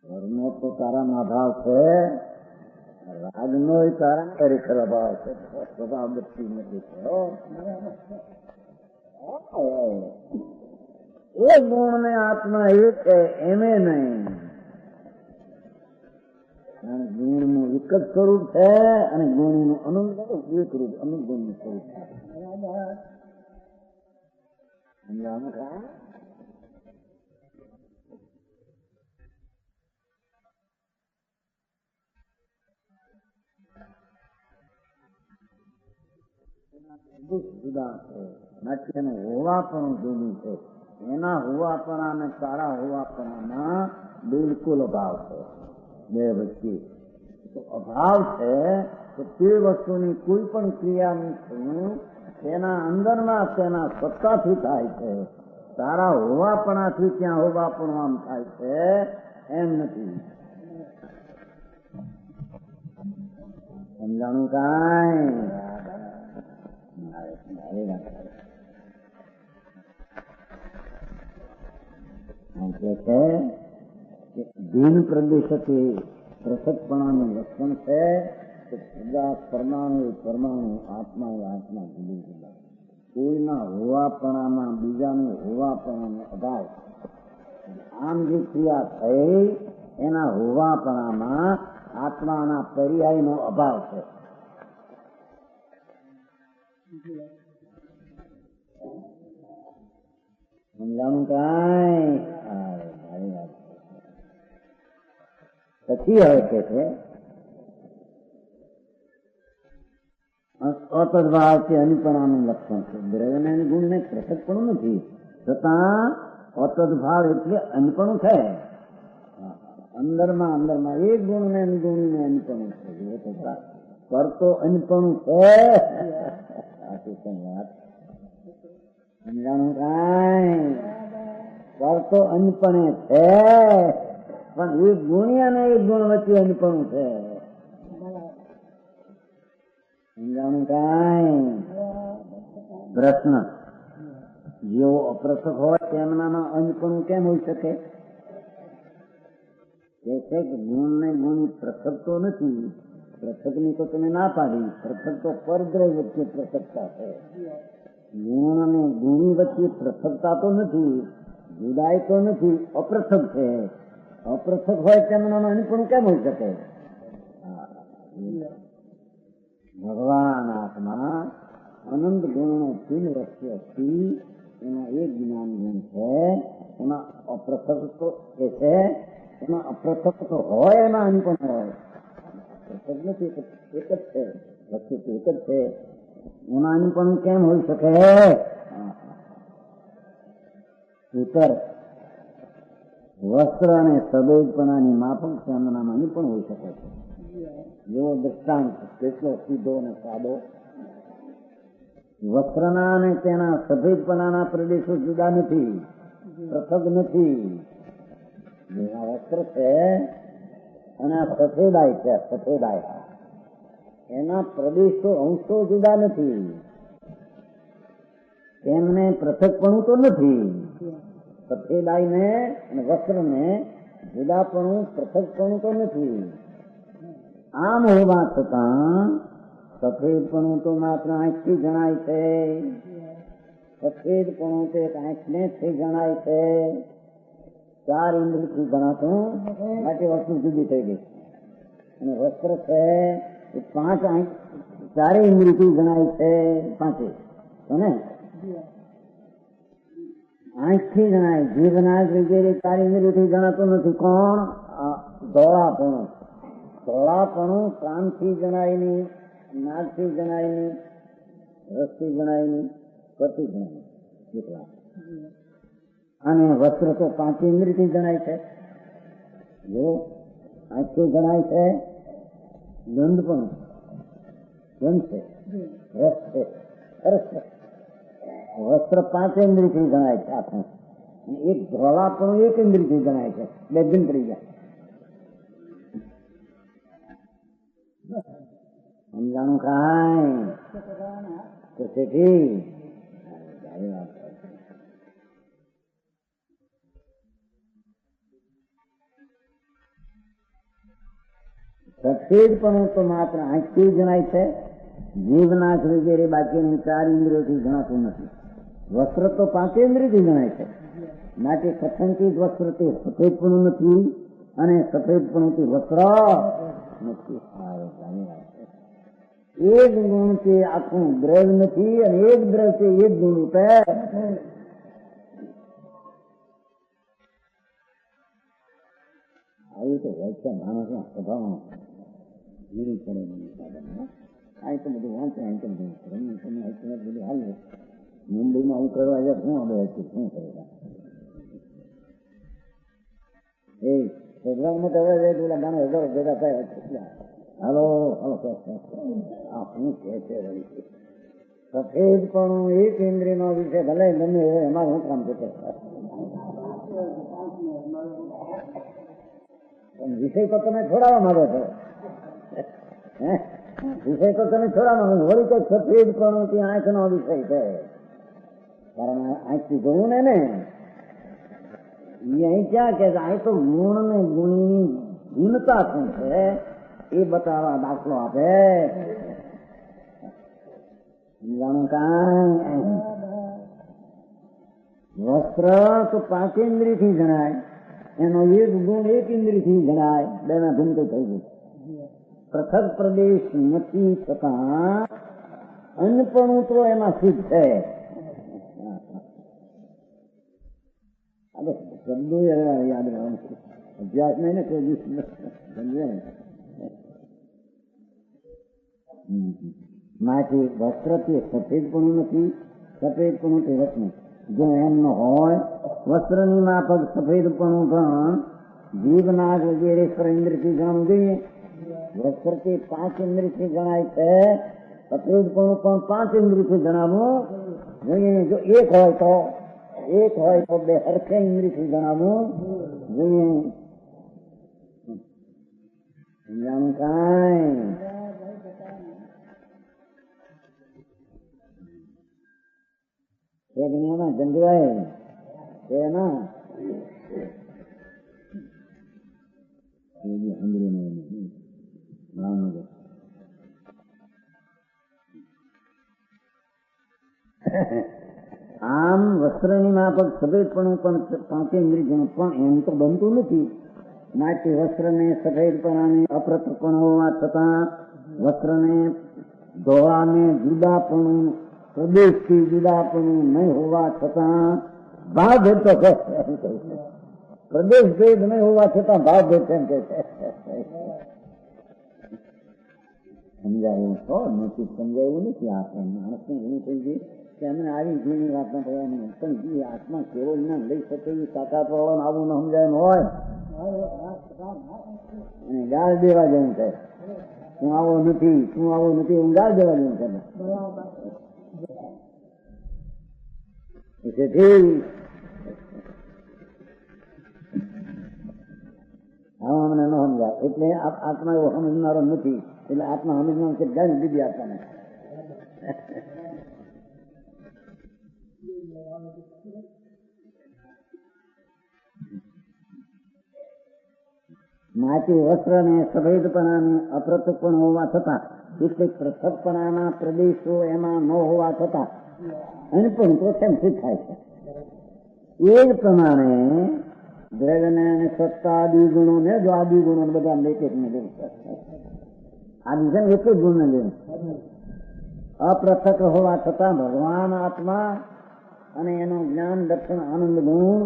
ધર્મનો તો તારામાં અભાવ છે, રાગનો તારા ખરેખર અભાવ છે, સ્વભાવ દૃષ્ટિ નથી. એ ગુણ ને આત્મા એક છે એમે નહીં, ગુણ નું એક જ સ્વરૂપ છે અને ગુણી નું એક રૂપ અનુગુણ નું સ્વરૂપ છે. સમજાણું કાંઈ જુદા છે, નાટ્યનું હોવાપણું જુદું છે. એના હોવાપણા અને તારા હોવાપણામાં બિલકુલ અભાવ છે. બે વચ્ચે અભાવ છે તો તે વસ્તુની કોઈ પણ ક્રિયાનું તેના અંદરમાં તેના સત્તાથી થાય છે. તારા હોવાપણાથી ત્યાં હોવાપણું આમ થાય છે એમ નથી. સમજાણું કાંઈ ભીન પ્રદેશથી પૃથકપણાનું લક્ષણ છે. પરમાણુ આત્મા એ આત્મા જુદી જુદા. કોઈના હોવાપણામાં બીજાનું હોવાપણાનો અભાવ. આમ જે ક્રિયા થઈ એના હોવાપણામાં આત્માના પર્યાયનો અભાવ છે. સમજાણું કાંઈ પછી હવે કે છે અતદભાવ છે અનુપણાનું લક્ષણ છે. દ્રવ્યના ગુણ ને પૃથકપણું નથી છતાં અતદભાવ એટલે અનુપણું છે. અંદરમાં એક ગુણ ને અનુગુણી ને અનુપણું છે. કરતો અનુપણું છે. સમજાણું કાંઈ કરતો અનુપણે છે પણ એક ગુણી અને એક ગુણ વચ્ચે અનુપણું છે. સમજાણું કાંઈ પ્રશ્ન જેવો અપૃથક હોય તેમનામાં અનુપણું કેમ હોઈ શકે? કે છે કે ગુણ ને ગુણી પૃથક તો નથી. પૃથકની તો તમે ના પાડી. પૃથક તો પરદ્રવ્ય વચ્ચે પૃથકતા છે. ગુણ અને ગુણી વચ્ચે પૃથકતા તો નથી, જુદાઈ તો નથી, અપૃથક છે. અપૃથક હોય તેમનામાં અનુપણું કેમ હોઈ શકે? ભગવાન આત્મા અનંત ગુણનો તીન વસ્તુથી એના એક જ્ઞાન ગુણ છે. એમાં અપૃથક તો એ છે, એમાં અપૃથક તો હોય એમાં અનુપણ હોય. પૃથક નથી, એક જ છે, વસ્તુ એક જ છે. એમાં અનુપણ કેમ હોઈ શકે? ઉત્તર વસ્ત્ર અને સદૈવપણાની માફક છે એમનામાં અનુપણ હોઈ શકે છે. જેવો દ્રષ્ટાંત કેટલો સીધો અને સાદો. વસ્ત્રના અને તેના સફેદપણાના પ્રદેશો જુદા નથી, પૃથક નથી. જેના વસ્ત્ર છે અને આ સફેદાઈ છે, સફેદાઈ એના પ્રદેશો અંશો જુદા નથી. તેમને પૃથકપણું તો નથી. સફેદાઈને અને વસ્ત્રને જુદાપણું પૃથકપણું તો નથી. આમ હોવા છતાં સફેદપણું તો માત્ર આંખથી જણાય છે. સફેદપણું તો એક આંખને થી જણાય છે. ચાર ઇન્દ્રિયથી જણાતું માટે વસ્તુ જુદી થઈ ગઈ. અને વસ્ત્ર છે એ ચારે ઇન્દ્રિયથી જણાય છે. પાંચે ને આંખથી જણાય, જીભના વગેરે તારી ઇન્દ્રિયથી જણાતું નથી. કોણ? ધોળાપણું. ધોળાપણું કાનથી જણાય નહીં, નાકથી જણાય નહીં, રસથી જણાય નહીં, પરથી જણાય એટલા. અને વસ્ત્ર તો પાંચ ઇન્દ્રિયથી જણાય છે. જો આંખથી જણાય છે ગંધ, પણ ગંધ છે, રસ છે, સરસ છે. વસ્ત્ર પાંચ ઇન્દ્રિયથી જણાય છે આપણે. એક ધોળાપણું એક ઇન્દ્રિયથી જણાય છે. બે દિન પડી જાય. સમજાણું કાંઈ તો તેથી સફેદપણું તો માત્ર આંખથી જણાય છે. જીભ, નાક વગેરે બાકીની ચાર ઇન્દ્રિયોથી જણાતું નથી. વસ્ત્ર તો પાંચેન્દ્રિયથી જણાય છે. માટે કથનથી વસ્ત્રથી સફેદપણું નથી અને સફેદપણુંથી વસ્ત્ર નથી. એક ગુણથી આખું દ્રવ્ય નથી અને એક દ્રવ્યથી એક ગુણ રૂપે. આવી તો હોય છે માણસના સ્વભાવમાં. જીવી પડે અહીં તો બધું વાંચે, અહીં તો બધું બધું હાલે. મુંબઈમાં હું કરવા જાય શું આવે છે, શું કરે એ પ્રોગ્રામમાં કરવા જાય તો પેલા ગાનો હજારો ભેગા થાય. હાલો હાલો આ શું કહે છે? સફેદપણું એક ઇન્દ્રિયનો વિષય ભલે ગમે હોય, એમાં હું કામ કરતો. વિષય તો તમે છોડાવવા માંગો છો, વિષય તો તમે છોડાવવા માંગો. વળી તો સફેદપણું ત્યાં આંખનો વિષય છે. કારણ આંખથી જોવું ને અહીં ક્યાં કે અહીં તો ગુણ ને ગુણની ગુણતા શું છે એ બતાવવા દાખલો આપે. સમજાણું કાંઈ? વસ્ત્ર તો પાંચેન્દ્રિયથી જણાય, એનો એક ગુણ એક ઇન્દ્રિયથી જણાય. બેના ભૂલ તો થઈ ગયું. પૃથક પ્રદેશ નથી છતાં અન્નપણું તો એમાં સિદ્ધ છે. શબ્દો યાદ રહેવાનું છે, અભ્યાસ નહીં ને કોઈ દિવસ સમજે. માંથી વસ્ત્રથી સફેદપણું નથી, સફેદપણું તે રત્ન. જો એમ ન હોય, વસ્ત્રની માફક સફેદપણું પણ જીભ, નાક વગેરે ઇન્દ્રિયથી જાણવું જોઈએ. વસ્ત્રથી પાંચ ઇન્દ્રિયથી જણાય છે, સફેદપણું પણ પાંચ ઇન્દ્રિયથી જણાવવું જોઈએ. જો એક હોય તો બે હરખે ઇન્દ્રિયથી જણાવવું જોઈએ. સમજાણું કાંઈ? દુનિયામાં જંગવાય એના આમ વસ્ત્રની માફક સફેદપણું પણ પાંચે ઇન્દ્રિય પણ એમ તો બનતું નથી. માટે વસ્ત્રને સફેદપણાને અપ્રતપણ હોવા છતાં વસ્ત્રને ધોળાને જુદાપણું પ્રદેશથી જુદાપણું નહીં હોવા છતાં ભાવ ભેદ તો છે. પ્રદેશ ભેદ નહીં હોવા છતાં ભાવ ભેદ એમ કે છે. સમજાયું તો નથી, સમજાયું નથી. આપણે માણસને એવું થઈ ગયું કે અમને આવી જૂની વાતના પડવાની પણ જે આત્મા કેવો જ્ઞાન લઈ શકે એ તાકાત વાળાને આવું ન સમજાય હોય અને ગાળ દેવા જેવું છે. તું આવો નથી, તું આવો નથી, હું ગાળ દેવા જેવું છે. આવું અમને ન સમજાય એટલે આત્મા એવો સમજનારો નથી. એટલે આત્મા સમજનાર છે ગાળી દીધી આત્માને. માટી વસ્ત્રને સફેદપણાને અપ્રતપણ હોવા છતાં, કેટલીક પૃથકપણાના પ્રદેશો એમાં ન હોવા છતાં અને પણ તો તેમ સિદ્ધ થાય છે. એ જ પ્રમાણે દ્રવ્યને અને સત્તા આદિ ગુણો ને જો આદિ ગુણો બધા એક એક ને લેવું આદિ છે ને એક જ ગુણ ને લેવું. અપૃથક હોવા છતાં ભગવાન આત્મા અને એનો જ્ઞાન દર્શન આનંદ ગુણ,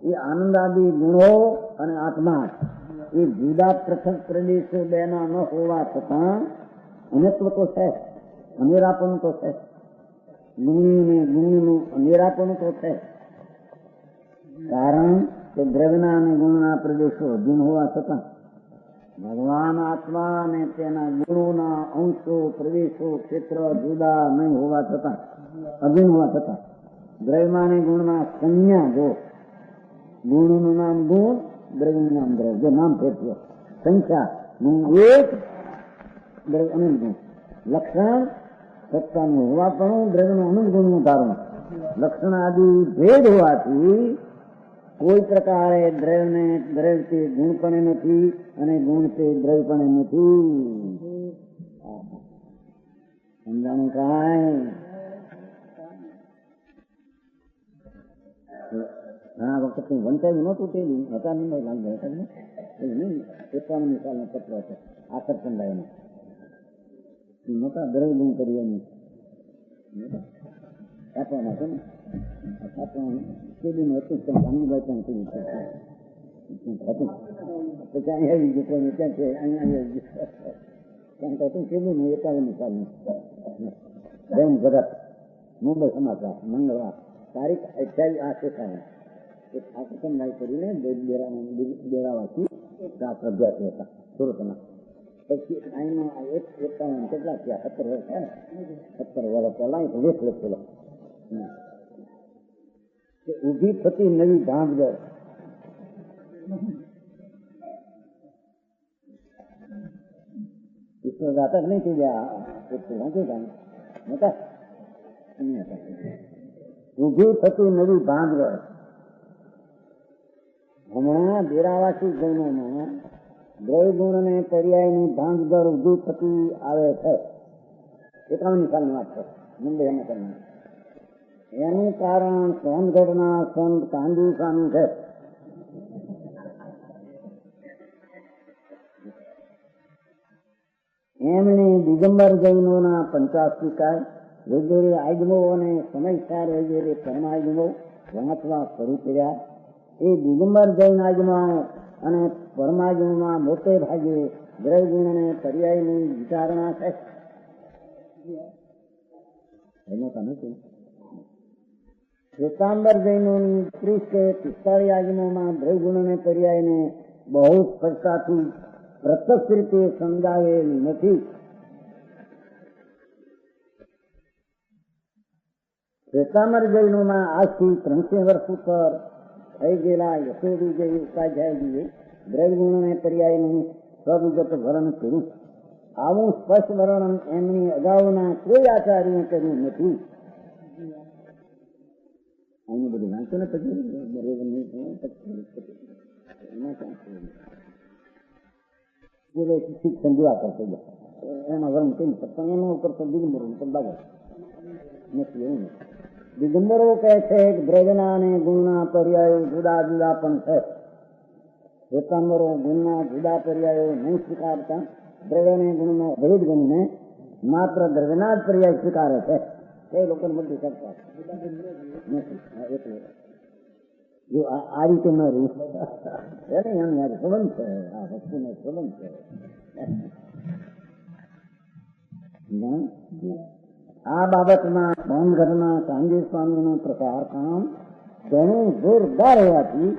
એ આનંદાદી ગુણો અને આત્મા એ જુદા પૃથક પ્રદેશો બેના ન હોવા છતાં અનેત્વ તો છે, અનેરાપણું તો છે, ગુણીને ગુણનું અનેરાપણું તો છે. કારણ કે દ્રવ્યના અને ગુણના પ્રદેશો અધીન હોવા છતાં ભગવાન આત્મા અને તેના ગુણોના અંશો પ્રદેશો ક્ષેત્ર જુદા નહીં હોવા છતાં, અધીન હોવા છતાં દ્રવ્યમાં અને ગુણના સંજ્ઞા, જો ગુણનું નામ ગુણ, દ્રવ્યનું નામ દ્રવ્ય, જો નામ ફેરવે સંખ્યા ગુણ એક, દ્રવ્ય અનંત ગુણ, લક્ષણ સત્તાનું હોવાપણું, દ્રવ્યનું અનંત ગુણનું ધારણ, લક્ષણ આદિ ભેદ હોવાથી કોઈ પ્રકારે દ્રવ્યને દ્રવ્યથી ગુણ પણ નથી અને ગુણ તે દ્રવ્ય પણ નથી. સમજાણું કાંઈ? ઘણા વખત વંચાયું નહોતું તેવું હતા નહીં લાગે હતા નહીં 51 સાલનો પત્ર હતો આકર્ષણ લાયનો નહોતા દ્રવ્ય ગુણ કરીએ નહીં આપવાના છે ને આપણું કેદીનું હતું પણ ગાંધીભાઈ પણ કેવું હતું પછી અહીં આવી ગયું કોઈને ક્યાં છે અહીંયા આવી ગયું કારણ કે હતું કેદીનું 51 સાલનું પ્રેમ જગત મુંબઈ સમાચાર મંગળવાર તારીખ 28 આકર્ષણ લાય કરીને બેરાવાથી અભ્યાસ હતા સુરતમાં. પછી અહીંનો 51 કેટલા થયા 17 વર્ષ છે ને 17 વર્ષ પહેલા લેખ લખેલો ઉભી થતી નવી ભાંગદોડ. ઈશ્વર ઘાતક નહીં થઈ ગયા ઉભી થતી નવી ભાંગદોડ. હમણાં ડેરાવાસી જૈનોમાં દ્રવ્ય ગુણ અને પર્યાયની ભાંગદોડ ઉભી થતી આવે છે. 51 સાલની વાત છે મુંબઈ એમાં. એનું કારણ સોનગઢના સંત કાંદી સ્વામી છે. એમણે દિગંબર જૈનોના પંચાસ્તિકાય વગેરે આગમો અને સમયસાર વગેરે પરમાગમો વાંચવા શરૂ કર્યા. એ દિગંબર જૈન આગમો અને પરમાગમોમાં મોટે ભાગે દ્રવ્ય ગુણ અને પર્યાયની વિચારણા છે. શ્વેતાંબર જૈનોની 30 કે 45 આગમોમાં દ્રવ્ય ગુણ અને પર્યાયને બહુ સ્પષ્ટતાથી પ્રત્યક્ષ રીતે સમજાવેલ નથી. શ્વેતાંબર જૈનોમાં આજથી 300 વર્ષ ઉપર થઈ ગયેલા યશોદીજી ઉપાધ્યાયજીએ દ્રવ્ય ગુણ અને પર્યાયનું સ્વવિગત વર્ણન કર્યું. આવું સ્પષ્ટ વર્ણન એમની અગાઉના કોઈ આચાર્ય કર્યું નથી. આનું બધું વાંચો ને પછી શિક્ષણ જોવા કરતો એમાં વર્ણન કરી પણ એના ઉપર તો દિગંબરો બાબત નથી. એવું નથી. દિગંબરો કહે છે કે દ્રવ્યના અને ગુણના પર્યાયો જુદા જુદા પણ છે. શ્વેતાંબરો ગુણના જુદા પર્યાયો નહીં સ્વીકારતા, દ્રવ્ય અને ગુણનો ભેદ ગણીને માત્ર દ્રવ્યના જ પર્યાય સ્વીકારે છે. તે લોકોને બધી કરતા જો આ રીતે ન રહી એની સંબંધ છે. આ વસ્તુનો સંબંધ છે. આ બાબતમાં સોનગઢના કાંદી સ્વામીનું પ્રચાર કામ ઘણું જોરદાર હોવાથી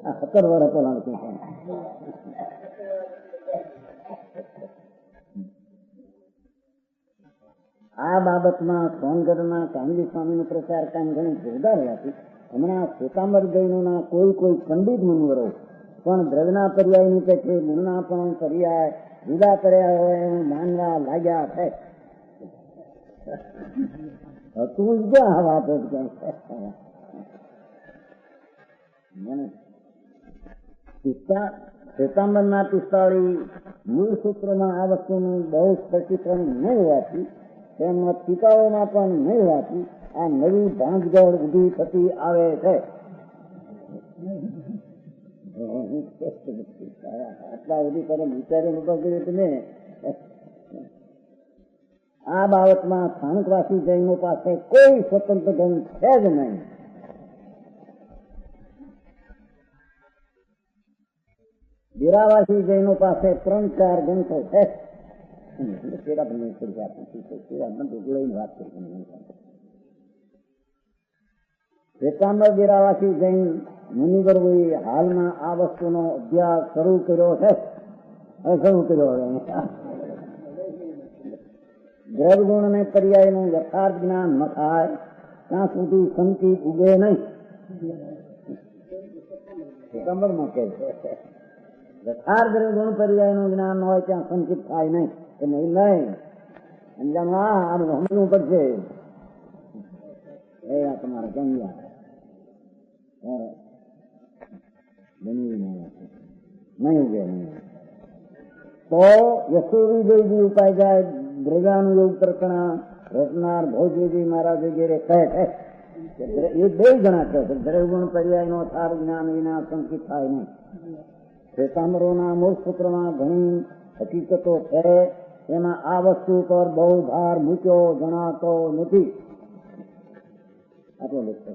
આ 17 વર્ષ પહેલા આ બાબતમાં સોનગઢના કાંદી સ્વામીનો પ્રચાર કામ ઘણું જોરદાર હોવાથી હમણાં શ્વેતાંબર જૈનોના કોઈ પંડિત મુનિવરો પણ દ્રવ્યના પર્યાયની પેઠે ગુણના પણ પર્યાય જુદા કર્યા હોય એવું માનવા લાગ્યા છે. તું જ આ વાત શ્વેતાંબરના 45 મૂળ સૂત્રોમાં આ વસ્તુનું બહુ સ્પષ્ટીકરણ નહીં હોવાથી તેમના ટીકાઓમાં પણ નહીં હોવાથી આ નવી ભાંગદોડ ઉભી થતી આવે છે. આટલા સુધી તમે વિચારીને ઉભા કર્યું તમે આ બાબતમાં સ્થાનકવાસી જૈનો પાસે કોઈ સ્વતંત્ર ગ્રંથ છે જ નહીં. વીરાવાસી જૈનો પાસે 3-4 ગ્રંથો છે. શ્વેતાંબર વીરાવાસી જૈન મુનિવરોએ હાલમાં આ વસ્તુનો અભ્યાસ શરૂ કર્યો છે. દ્રવગુણ અને પર્યાયનું યથાર્થ જ્ઞાન ન થાય ત્યાં સુધી સંકિત ઉગે નહીં. શ્વેતાંબરમાં કે છે યથાર્થ દ્રવગુણ પર્યાયનું જ્ઞાન હોય ત્યાં સંકિત થાય નહીં. કે નહીં સમજવું પડશે. એ આ તમારે જમ્યા નહીં ઉગે નહીં. તો યશોવીજી ઉપાય જાય દ્રવ્યાનુયોગ પ્રકરણ રચનાર ભોજવીજી મહારાજ વગેરે કહે છે. એ 2 જણા કહે છે દ્રવ્યગુણ પર્યાયનો સાર જ્ઞાન વિના સંકિત થાય નહીં. શ્વેતાંબરોના મૂળ સૂત્રમાં ઘણી હકીકતો છે. એમાં આ વસ્તુ પર બહુ ભાર મૂક્યો જણાતો નથી. આટલો લખતો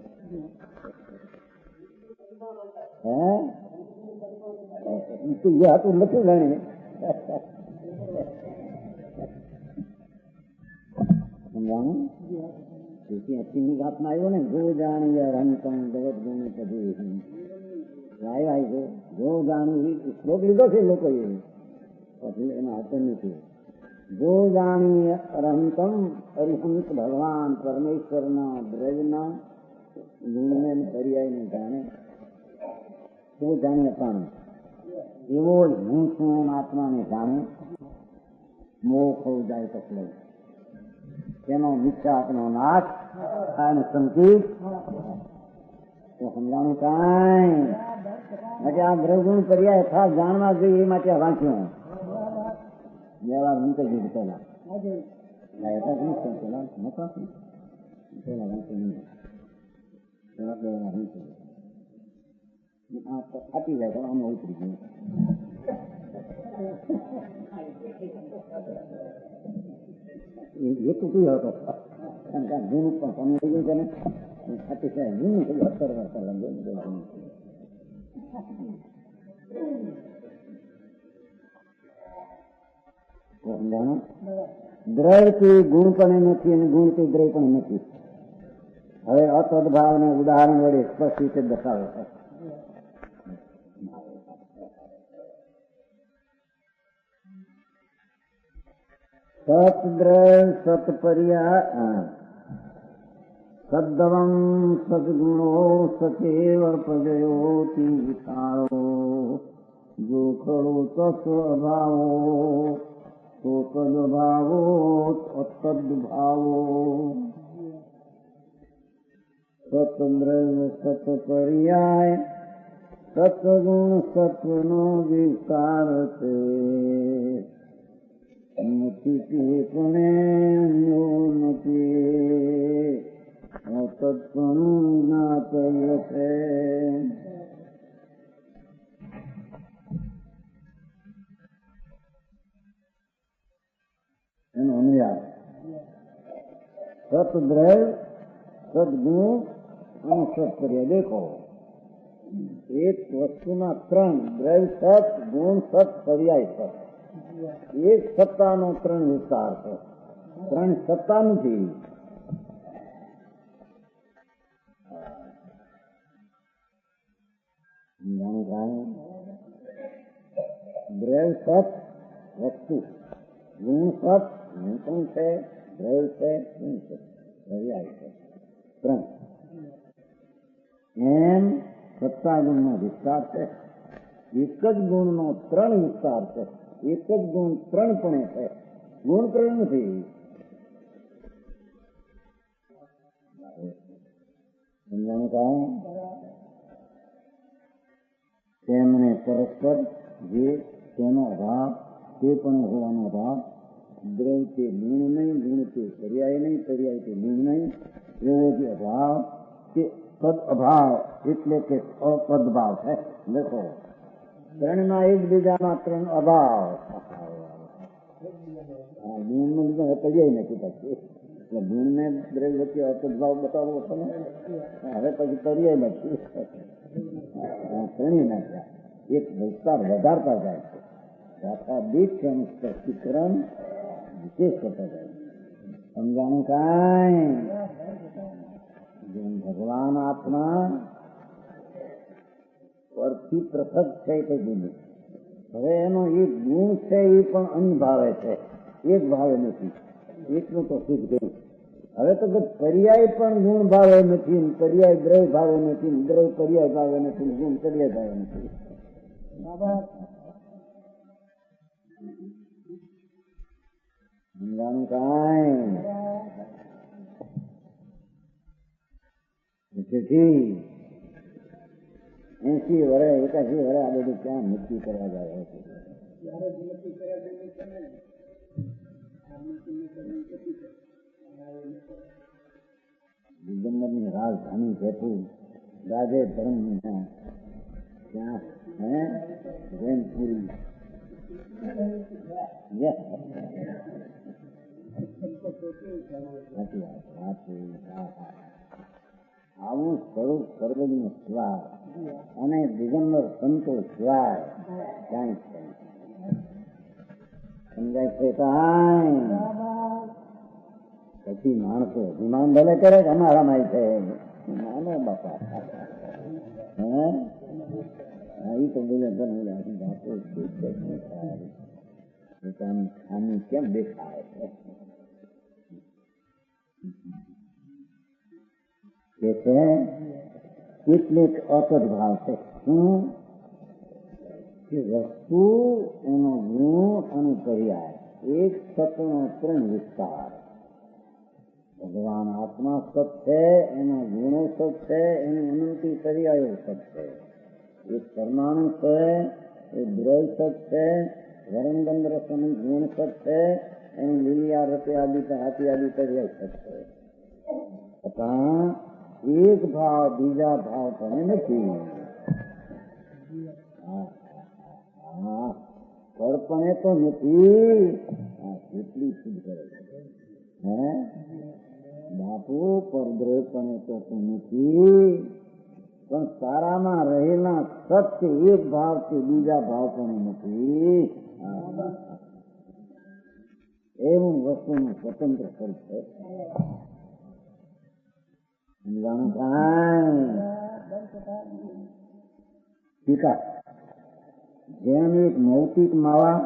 હતું લખ્યું જાણીને સમજાણું. વાતમાં આવ્યો ને ગો જાણીએ રંતમ જગત ગુણ કદી આવ્યો. ગો જાણી શ્લોક લીધો છે લોકોએ, પછી એના હાથ નથી. ગો જાણી અરહંતમ અરિહંત ભગવાન પરમેશ્વરના દ્રવ્યના ગુણને પર્યાયને જાણે. તો જાણીએ પણ એવો હું છું આત્માને જાણે. મોહ ખોઈ જાય તો તેનો મિથ્યાનો નાશ થાય સંકિત તો સમજાણું કાંઈ માટે આ દ્રવગુણ પર્યાય ખાસ જાણવા જોઈએ. એ માટે વાંચ્યું પેલા આપી જાય તો આમાં ઉતરી ગયું. એ તૂટી હતો કારણ કે જૂનું પણ તમે થઈ ગયું ને ખાતી સાહેબ જૂનું થયું 17 વર્ષ લંબાઈ. દ્રવ્યથી ગુણ પણ નથી અને ગુણથી દ્રવ્ય પણ નથી. હવે અતદભાવને ઉદાહરણ વડે સ્પષ્ટ રીતે દર્શાવે છે. સતદ્રવ્ય સત્પર્યા સદ્દવમ સદગુણો સચેવ પદયોતિ વિકારો જો ખરો તસ્વ અભાવો તો તદભાવો અતદ્ભાવો. સતદ્રવ્ય સત્પર્યાય સત્ગુણ સત્વનો વિકાર છે. નથી પણ નથી તત્પણું જ્ઞાતવ્ય છે. એનો અનુયાય સતદ્રવ્ય સદગુણ અને સત્પર્યાય. દેખો એક વસ્તુના 3 દ્રવ્ય સત ગુણ સત પર્યાય સત. એક સત્તાનો 3 વિસ્તાર છે. 3 સત્તા નથી. દ્રવ્ય સત વસ્તુ, ગુણ સત ગુણ પણ છે, દ્રવ્ય છે ગુણ છે પર્યાય છે 3. એમ સત્તા ગુણનો વિસ્તાર છે. એક જ ગુણનો 3 વિસ્તાર છે. એક જ ગુણ 3 પણ છે. ગુણ 3 નથી. સમજાણું કાંઈ? તેમને પરસ્પર જે તેનો અભાવ તે પણ હોવાનો અભાવ. દ્રવ્ય તે ગુણ નહીં, ગુણ તે પર્યાય નહીં, પર્યાય તે ગુણ નહીં. એવો જે અભાવ તે પદ અભાવ એટલે કે અપદભાવ છે. દેખો 3 એકબીજામાં 3 અભાવ. ગુણ નું લીધું તળિયાય નથી પછી, એટલે ગુણ ને દ્રવ્ય વચ્ચે અસદભાવ બતાવવો હતો ને, હવે પછી તળિયાય નથી, શ્રેણી નાખ્યા, એક વિસ્તાર વધારતા જાય છે, આખા દીઠ એનું સ્પષ્ટીકરણ વિશેષ કરતા જાય. સમજાણું કાંઈ? જેમ ભગવાન આત્મા પરથી પૃથક છે તે જુદું, હવે એનો એક ગુણ છે એ પણ અનુભાવે છે, એક ભાવે નથી, એકનું તો સિદ્ધ કર્યું. હવે તો પર્યાય પણ ગુણ ભાવે નથી, પર્યાય દ્રવ્ય ભાવે નથી, દ્રવ્ય પર્યાય ભાવે નથી, ગુણ પર્યાય ભાવે નથી. તેથી 80 વર્ષ 81 વર્ષ આ બધું ક્યાં નક્કી કરવા જાય છે? દિગંબરની રાજધાની જયપુર, રાજે ધર્મ ત્યાં જૈનપુરી આવું સ્વરૂપ સર્વજ્ઞ સ્વાય અને દિગંબર સંતો સ્વાય ક્યાંય છે? સમજાય છે કાંઈ? પછી માણસો અભિમાન ભલે કરે કે અમારામાં છે, નાનો બાપા એ તો બોલે પોતાની ખામી કેમ દેખાય છે? કેટલીક અસદ ભાવ છે. શું કે વસ્તુ, એનો ગુણ અને પર્યાય, એક સતનો 3 વિસ્તાર. ભગવાન આત્મા સત છે, એના ગુણો સત છે, એની અનંતી પર્યાયો સત છે. એક પરમાણુ છે, એ દ્રવ્ય સત છે, વરંગંધ રસની ગુણ સત છે, એની લીલિયા રતે આદિ હાથી આદિ પર્યાય સત છે. છતાં એક ભાવ બીજા ભાવ પણ નથી. પડપણે તો નથી, કેટલી શુદ્ધ કરે છે બાપુ, પરદ્રવ્યપણે તો નથી, પણ સારામાં રહેલા સત્ય એક ભાવથી બીજા ભાવ પણ નથી. એવું વસ્તુનું સ્વતંત્ર સ્વરૂપ છે. સમજાણું કાંઈ? ટીકા, જેમ એક મૌખિક માવા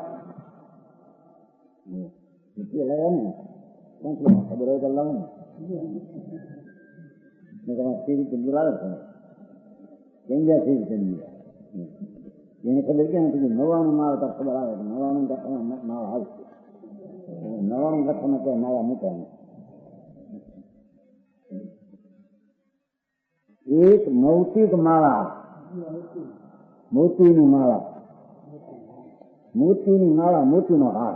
ખબર હોય તો લાવું ને, તમારે સીરી ચંદુ લાવે છે, કેન્દ્ર સીરી ચંદુ એને ખબર ક્યાં નથી? 99 માવા તો ખબર આવે કે 99 માવા આવશે, 99 લખવામાં ક્યાં માવા મૂકવાનું. એક મૌખિક માળા, મોતીની માળા, મોતીની માળા, મોતીનો હાર,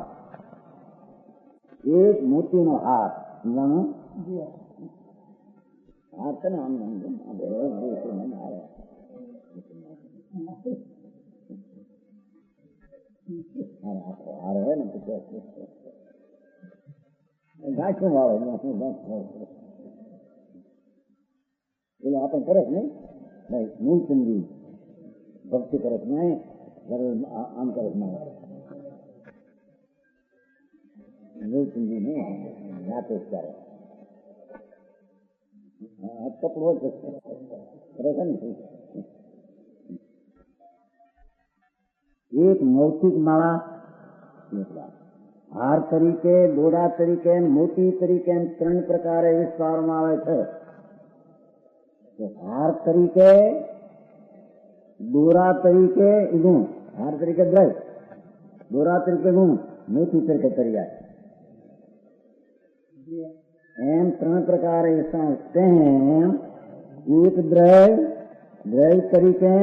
એક મોતીનો હાર. હાર છે ને, આમ હાર હોય ને ગાંઠું વાળો પેલો આપણે કરે ને ભાઈ, મૂળ ચંદી ભક્તિ કરે નહીં, આમ કરે મૂળ ચંદી ને નાતે કરે કપડો કરે છે ને. એક મૌખિક માળા હાર તરીકે, દોરા તરીકે, મોતી તરીકે 3 પ્રકારે વિસ્તારમાં આવે છે. હાર તરીકે, દોરા તરીકે ગુણ, હાર તરીકે દ્રવ્ય, દોરા તરીકે ગુણ, મોતી તરીકે પર્યાય, એમ 3 પ્રકારે તેમ એક દ્રવ્ય તરીકે,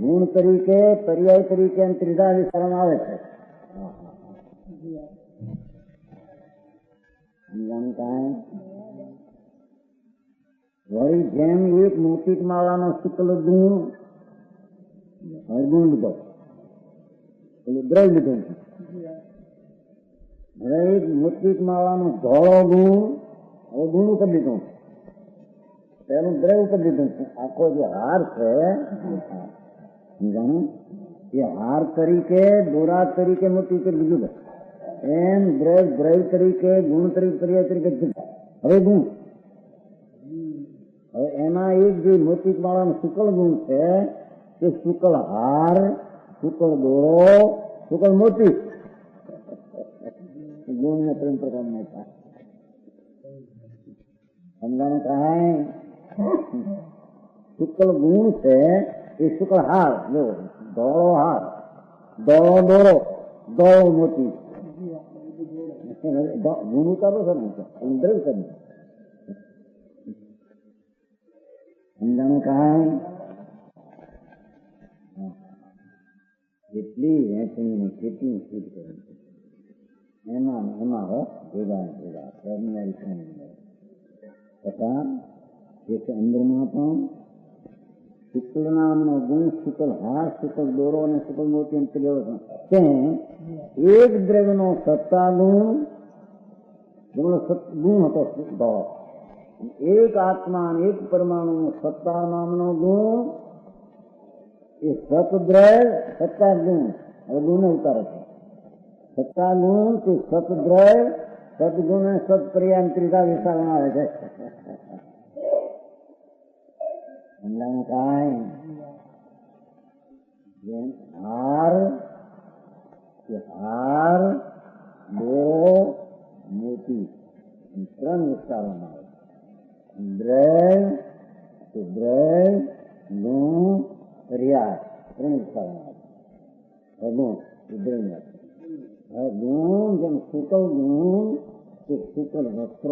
ગુણ તરીકે, પર્યાય તરીકે એમ 3 વિસ્તારમાં આવે છે. વળી જેમ એક મોતીક માળાનો શુક્લ ગુણ ગુણ લીધો, પેલું દ્રવ્ય લીધું, હવે એક મોટી માળાનો ધોળો ગુણ, હવે ગુણ કરી દીધું, પેલું દ્રવ કરી દીધું. આખો જે હાર છે સમજાણું, એ હાર તરીકે દોરા તરીકે મોટી કરી દીધું, એમ દ્રવ તરીકે ગુણ તરીકે પર્યાય તરીકે. હવે ગુણ, હવે એમાં એક જે મોટી માળાનો શુકલ ગુણ છે તે શુકલ હાર, શુકલ દોરો, શુકલ મોતી ગુણ ને 3 પ્રકારના થાય. સમજાણું કાંઈ? શુકલ ગુણ છે એ શુકલ હાર, જો ધોળો હાર, ધોળો દોરો, ધોળો મોતી ગુણ ઉતારો છે ને દ્રવ કરી. સમજાણું કાંઈ? જેટલી વહેંચણી ને કેટલી સિદ્ધ કરી એમાં ભેગા તથા એક અંદરમાં પણ શુક્લ નામનો ગુણ, શુક્લ હાર, શુક્લ દોરો અને શુક્લ મોતી તે એક દ્રવ્યનો સત્તા ગુણ હતો ભાવ, એક આત્મા એક પરમાણુ સત્તા નામનો ગુણ એ સતદ્રવ સત્તા ગુણ. હવે ગુણ ઉતારે છે સત્તા ગુણ તે સતદ્રવ સદગુણ અને સત્પર્યાય ત્રીજા વિસ્તારમાં આવે છે. હાર દોરો મોતી 3 વિસ્તારોમાં આવે. દ્રવ ગુણ પર્યાય 3 વિસ્તારોમાં આવે. ગુણ જેમ શુકલ ગુણ કે શુકલ વસ્ત્ર,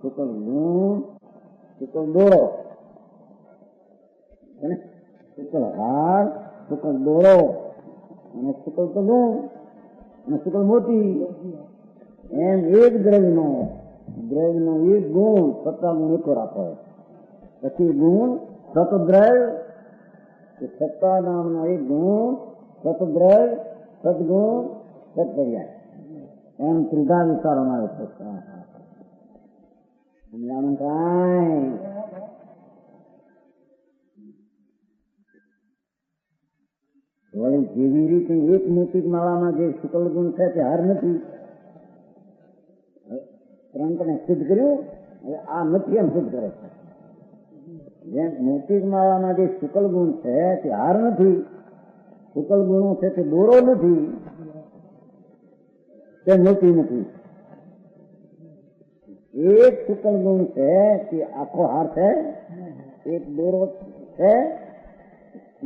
શુકલ ગુણ, શુકલ દોરો, શુકલ હાર, શુકલ દોરો અને શુકલ ગુણ અને શુકલ મોતી, એમ એક દ્રવ્યનો એક ગુણ સત્તા ગુણ એકો રાખો. પછી ગુણ સતદ્રવ, સત્તા નામનો એક ગુણ સતદ્રવ સદગુણ સત્પર્યાય એમ ત્રીજા વિસ્તારોમાં આવે છે. સમજાણું કાંઈ? વળી જેવી રીતે એક મોટી માળામાં જે શુકલ ગુણ છે તે હાર નથી, ત્રણને સિદ્ધ કર્યું, હવે આ નથી એમ સિદ્ધ કરે છે. જેમ મોટી માળામાં જે શુકલ ગુણ છે તે હાર નથી, શુકલ ગુણો છે તે દોરો નથી, તે મોતી નથી. એક શુકલ ગુણ છે તે આખો હાર છે, એક દોરો છે,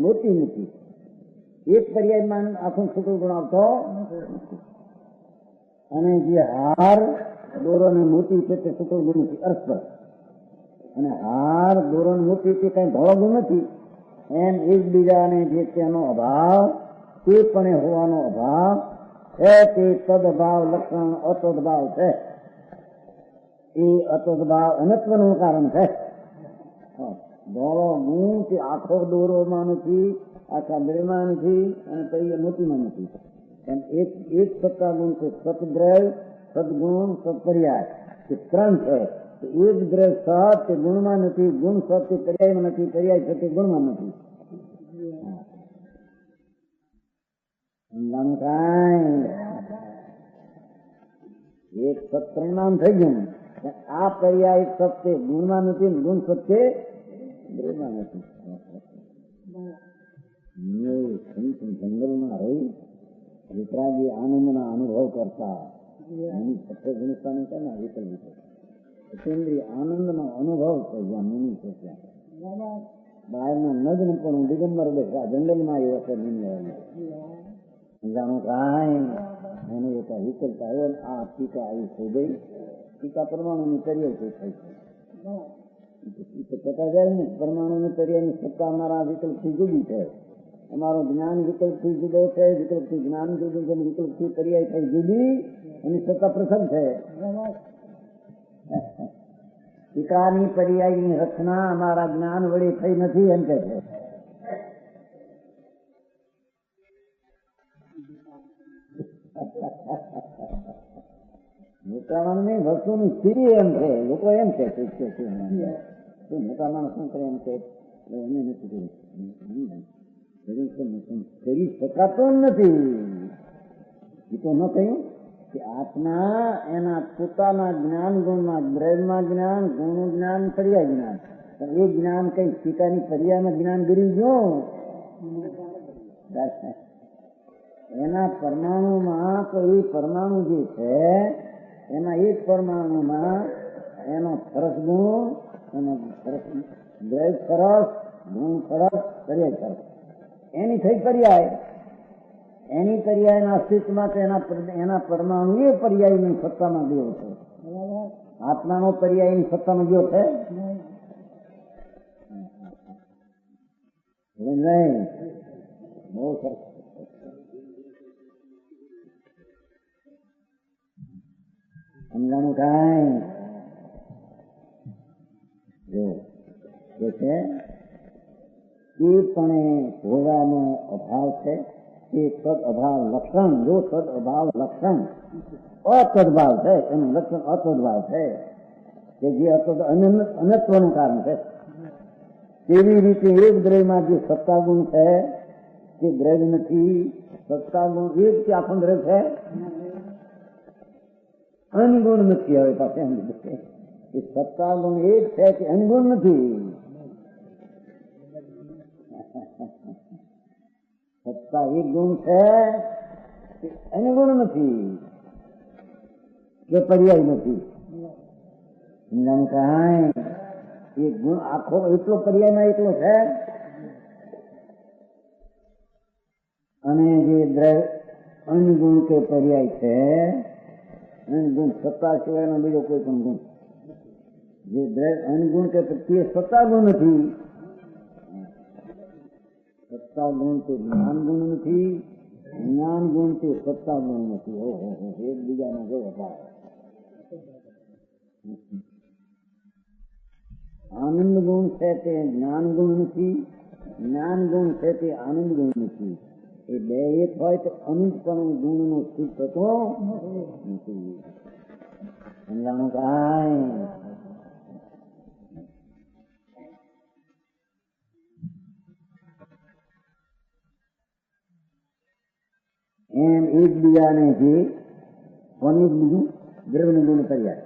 મોતી નથી. એક પર્યાયમાં આખું શુકલ ગુણ આવતો અને જે હાર દોરો ને મોતી છે તે શુકલ ગુણ નથી અર્થ, અને હાર દોરો ને મોતી તે કઈ ધોળો ગુણ નથી. એમ એકબીજાને જે તેનો અભાવ તે પણ હોવાનો અભાવ છે તે તદભાવ લક્ષણ અતદભાવ છે. એ અતદભાવ અનત્વનું કારણ છે. ધોળો ગુણ તે આખો દોરોમાં નથી, આખા દ્રવ્યમાં નથી અને પછી મોતીમાં નથી. એમ એક સત્તા ગુણ છે સતદ્રવ સદગુણ સત્પર્યાય તે 3 છે. એક દ્રવ્ય સત તે ગુણમાં નથી, ગુણ સત તે પર્યાયમાં નથી, પર્યાય સત તે ગુણમાં નથી. એક સત પરિણામ થઈ ગયું. આ પર્યાય સત તે ગુણમાં નથી, ગુણ સત તે દ્રવ્યમાં નથી. જંગલમાં રહી વિતરાગી આનંદના અનુભવ કરતા એની સત્ય ગુણસ્થાન છે ને વિકલ્પ સત્યેન્દ્રિય આનંદનો અનુભવ છે. જ્યાં મુનિ છે ત્યાં બહારના નગ્ન પણ દિગંબર બેઠા જંગલમાં એ વખત જાણો કાંઈ એને એક વિકલ્પ આવ્યો. આ ટીકા આવી થઈ ગઈ. ટીકા પરમાણુની પર્યાય થઈ છે. કહેતા જાય ને પરમાણુની પર્યાયની સત્તા અમારા વિકલ્પથી જુદી છે, અમારું જ્ઞાન વિકલ્પથી જુદો છે, વિકલ્પથી જ્ઞાન જુદું છે, વિકલ્પથી પર્યાય થઈ જુદી, એની સત્તા પ્રથમ છે. ટીકાની પર્યાયની રચના અમારા જ્ઞાન વડે થઈ નથી એમ કે છે. મોટામાં વસ્તુની સ્થિતિ એમ છે, લોકો એમ છે મોટા માણસ શું કરે એમ છે એને નથી કરી શકાતો નથી. એ તો ન કહ્યું કે આત્મા એના પોતાના જ્ઞાન ગુણમાં, દ્રવ્યમાં જ્ઞાન, ગુણનું જ્ઞાન, પર્યાય જ્ઞાન, પણ એ જ્ઞાન કઈ ટીકાની પર્યાયમાં જ્ઞાન ગીરી ગયો. એના પરમાણુમાં તો એ પરમાણુ જે છે એમાં એક પરમાણુમાં એનો ફરસ ગુણ, એનો દ્રવ્ય ફરસ, ગુણ ફરસ, પર્યાય ફરસ, એની થઈ પર્યાય. એની પર્યાયના અસ્તિત્વમાં એના પરમાણુ એ પર્યાયની સત્તામાં ગયો છે. આત્માનો પર્યાયની સત્તામાં ગયો છે નહીં. બહુ સરસ. સમજાણું કાંઈ? જો છે એ પણ હોવાનો અભાવ છે. એ સદ અભાવ લક્ષણ, જો સદ અભાવ લક્ષણ અતદભાવ છે, એનું લક્ષણ અતદભાવ છે કે જે અનત્વનું કારણ છે. તેવી રીતે એક દ્રવ્યમાં જે સત્તા ગુણ છે તે દ્રવ્ય નથી. સત્તા ગુણ એક કે આખું દ્રવ્ય છે, અનગુણ નથી. હવે પાસે એ સત્તા ગુણ એક છે કે અનગુણ નથી. સત્તા એક ગુણ છે એને ગુણ નથી કે પર્યાય નથી. કાંઈ એક ગુણ આખો એટલો પર્યાયમાં એટલો છે. અને જે અનગુણ કે પર્યાય છે, અનગુણ સત્તા સિવાયનો બીજો કોઈ પણ ગુણ જે અનગુણ કે તે સત્તા ગુણ નથી. સત્તા ગુણ તે જ્ઞાન ગુણ નથી, જ્ઞાન ગુણ તે સત્તા ગુણ નથી. ઓહો, એકબીજાના જેવો ભાવ. આનંદ ગુણ છે તે જ્ઞાન ગુણ નથી, જ્ઞાન ગુણ છે તે આનંદ ગુણ નથી. એ બે એક હોય તો અનુપણ ગુણનો સ્થિત થતો નથી. સમજાણું કાંઈ? એમ એકબીજાને જે કોની બીજું દ્રવ્ય ગુણ પર્યાય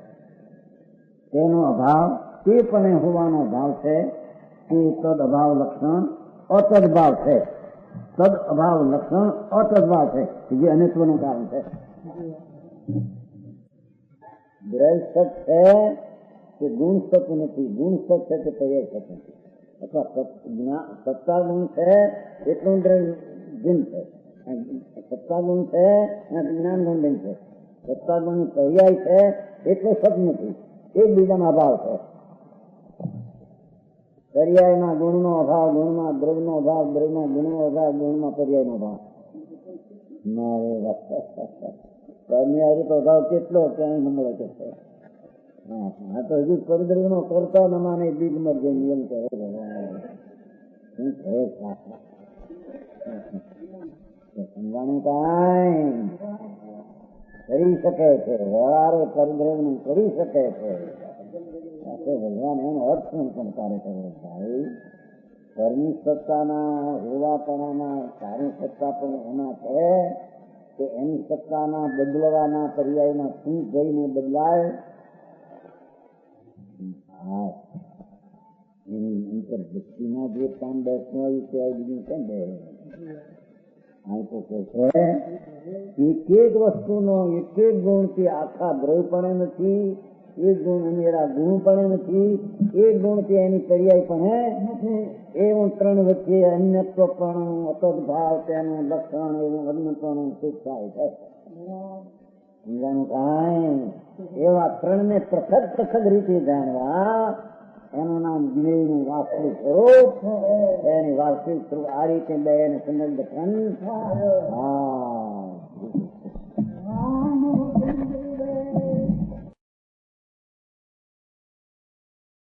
તેનો અભાવ, તે પણ હોવાનો ભાવ છે. તે તદ અભાવ લક્ષણ અતદભાવ છે. તદ અભાવ લક્ષણ અતદભાવ છે જે અનિત્વનું કારણ છે. દ્રવ્ય સત છે કે ગુણ સત નથી, ગુણ સત છે કે પર્યાય સત નથી. અથવા સત્તા ગુણ છે એટલું દ્રવ્ય ગુણ છે, સત્તા ગુણ છે જ્ઞાન ગુણ બન છે. સત્તા ગુણ પર્યાય છે એટલો સત નથી. એકબીજામાં અભાવ છે. પર્યાયમાં ગુણનો અભાવ, ગુણમાં દ્રવ્યનો અભાવ, દ્રવ્યમાં ગુણનો અભાવ, ગુણમાં પર્યાયનો અભાવ. મારે પર્યાય તો અભાવ કેટલો ક્યાંય નંબર છે. હા તો હજુ પરદ્રવ્યનો કરતા ન માને બીજ મરજે નિયમ કરે. સમજાણું કાંઈ? કરી શકે છે, વ્યવહારો પરદ્રવ્યનું કરી શકે છે. ભગવાન એનો અર્થ શું સંસ્કારે કર્યો? ભાઈ ઘરની સત્તાના હોવાપણાના સારી સત્તા પણ એમાં છે કે એની સત્તાના બદલવાના પર્યાયમાં શું જઈને બદલાય. હા, એની અંતર્દૃષ્ટિમાં જે કામ બેસતું હોય તે બીજું કેમ બે આ તો કે છે એક એક વસ્તુનો એક એક ગુણથી આખા દ્રવ્ય પણ નથી, એક ગુણ અનેરા ગુણ પણ નથી, એક ગુણથી એની પર્યાય પણ નથી. એવું ત્રણ વચ્ચે અન્યત્વપણું, અતદભાવ, તેનું લક્ષણ એવું અન્યપણું શિક્ષાય છે. સમજાણું કાંઈ? એવા ત્રણને પૃથક રીતે જાણવા એનું નામ જ્ઞેયનું વાસ્તવિક સ્વરૂપ. એની વાસ્તવિક સ્વરૂપ આ રીતે બે એને સંબંધ. હા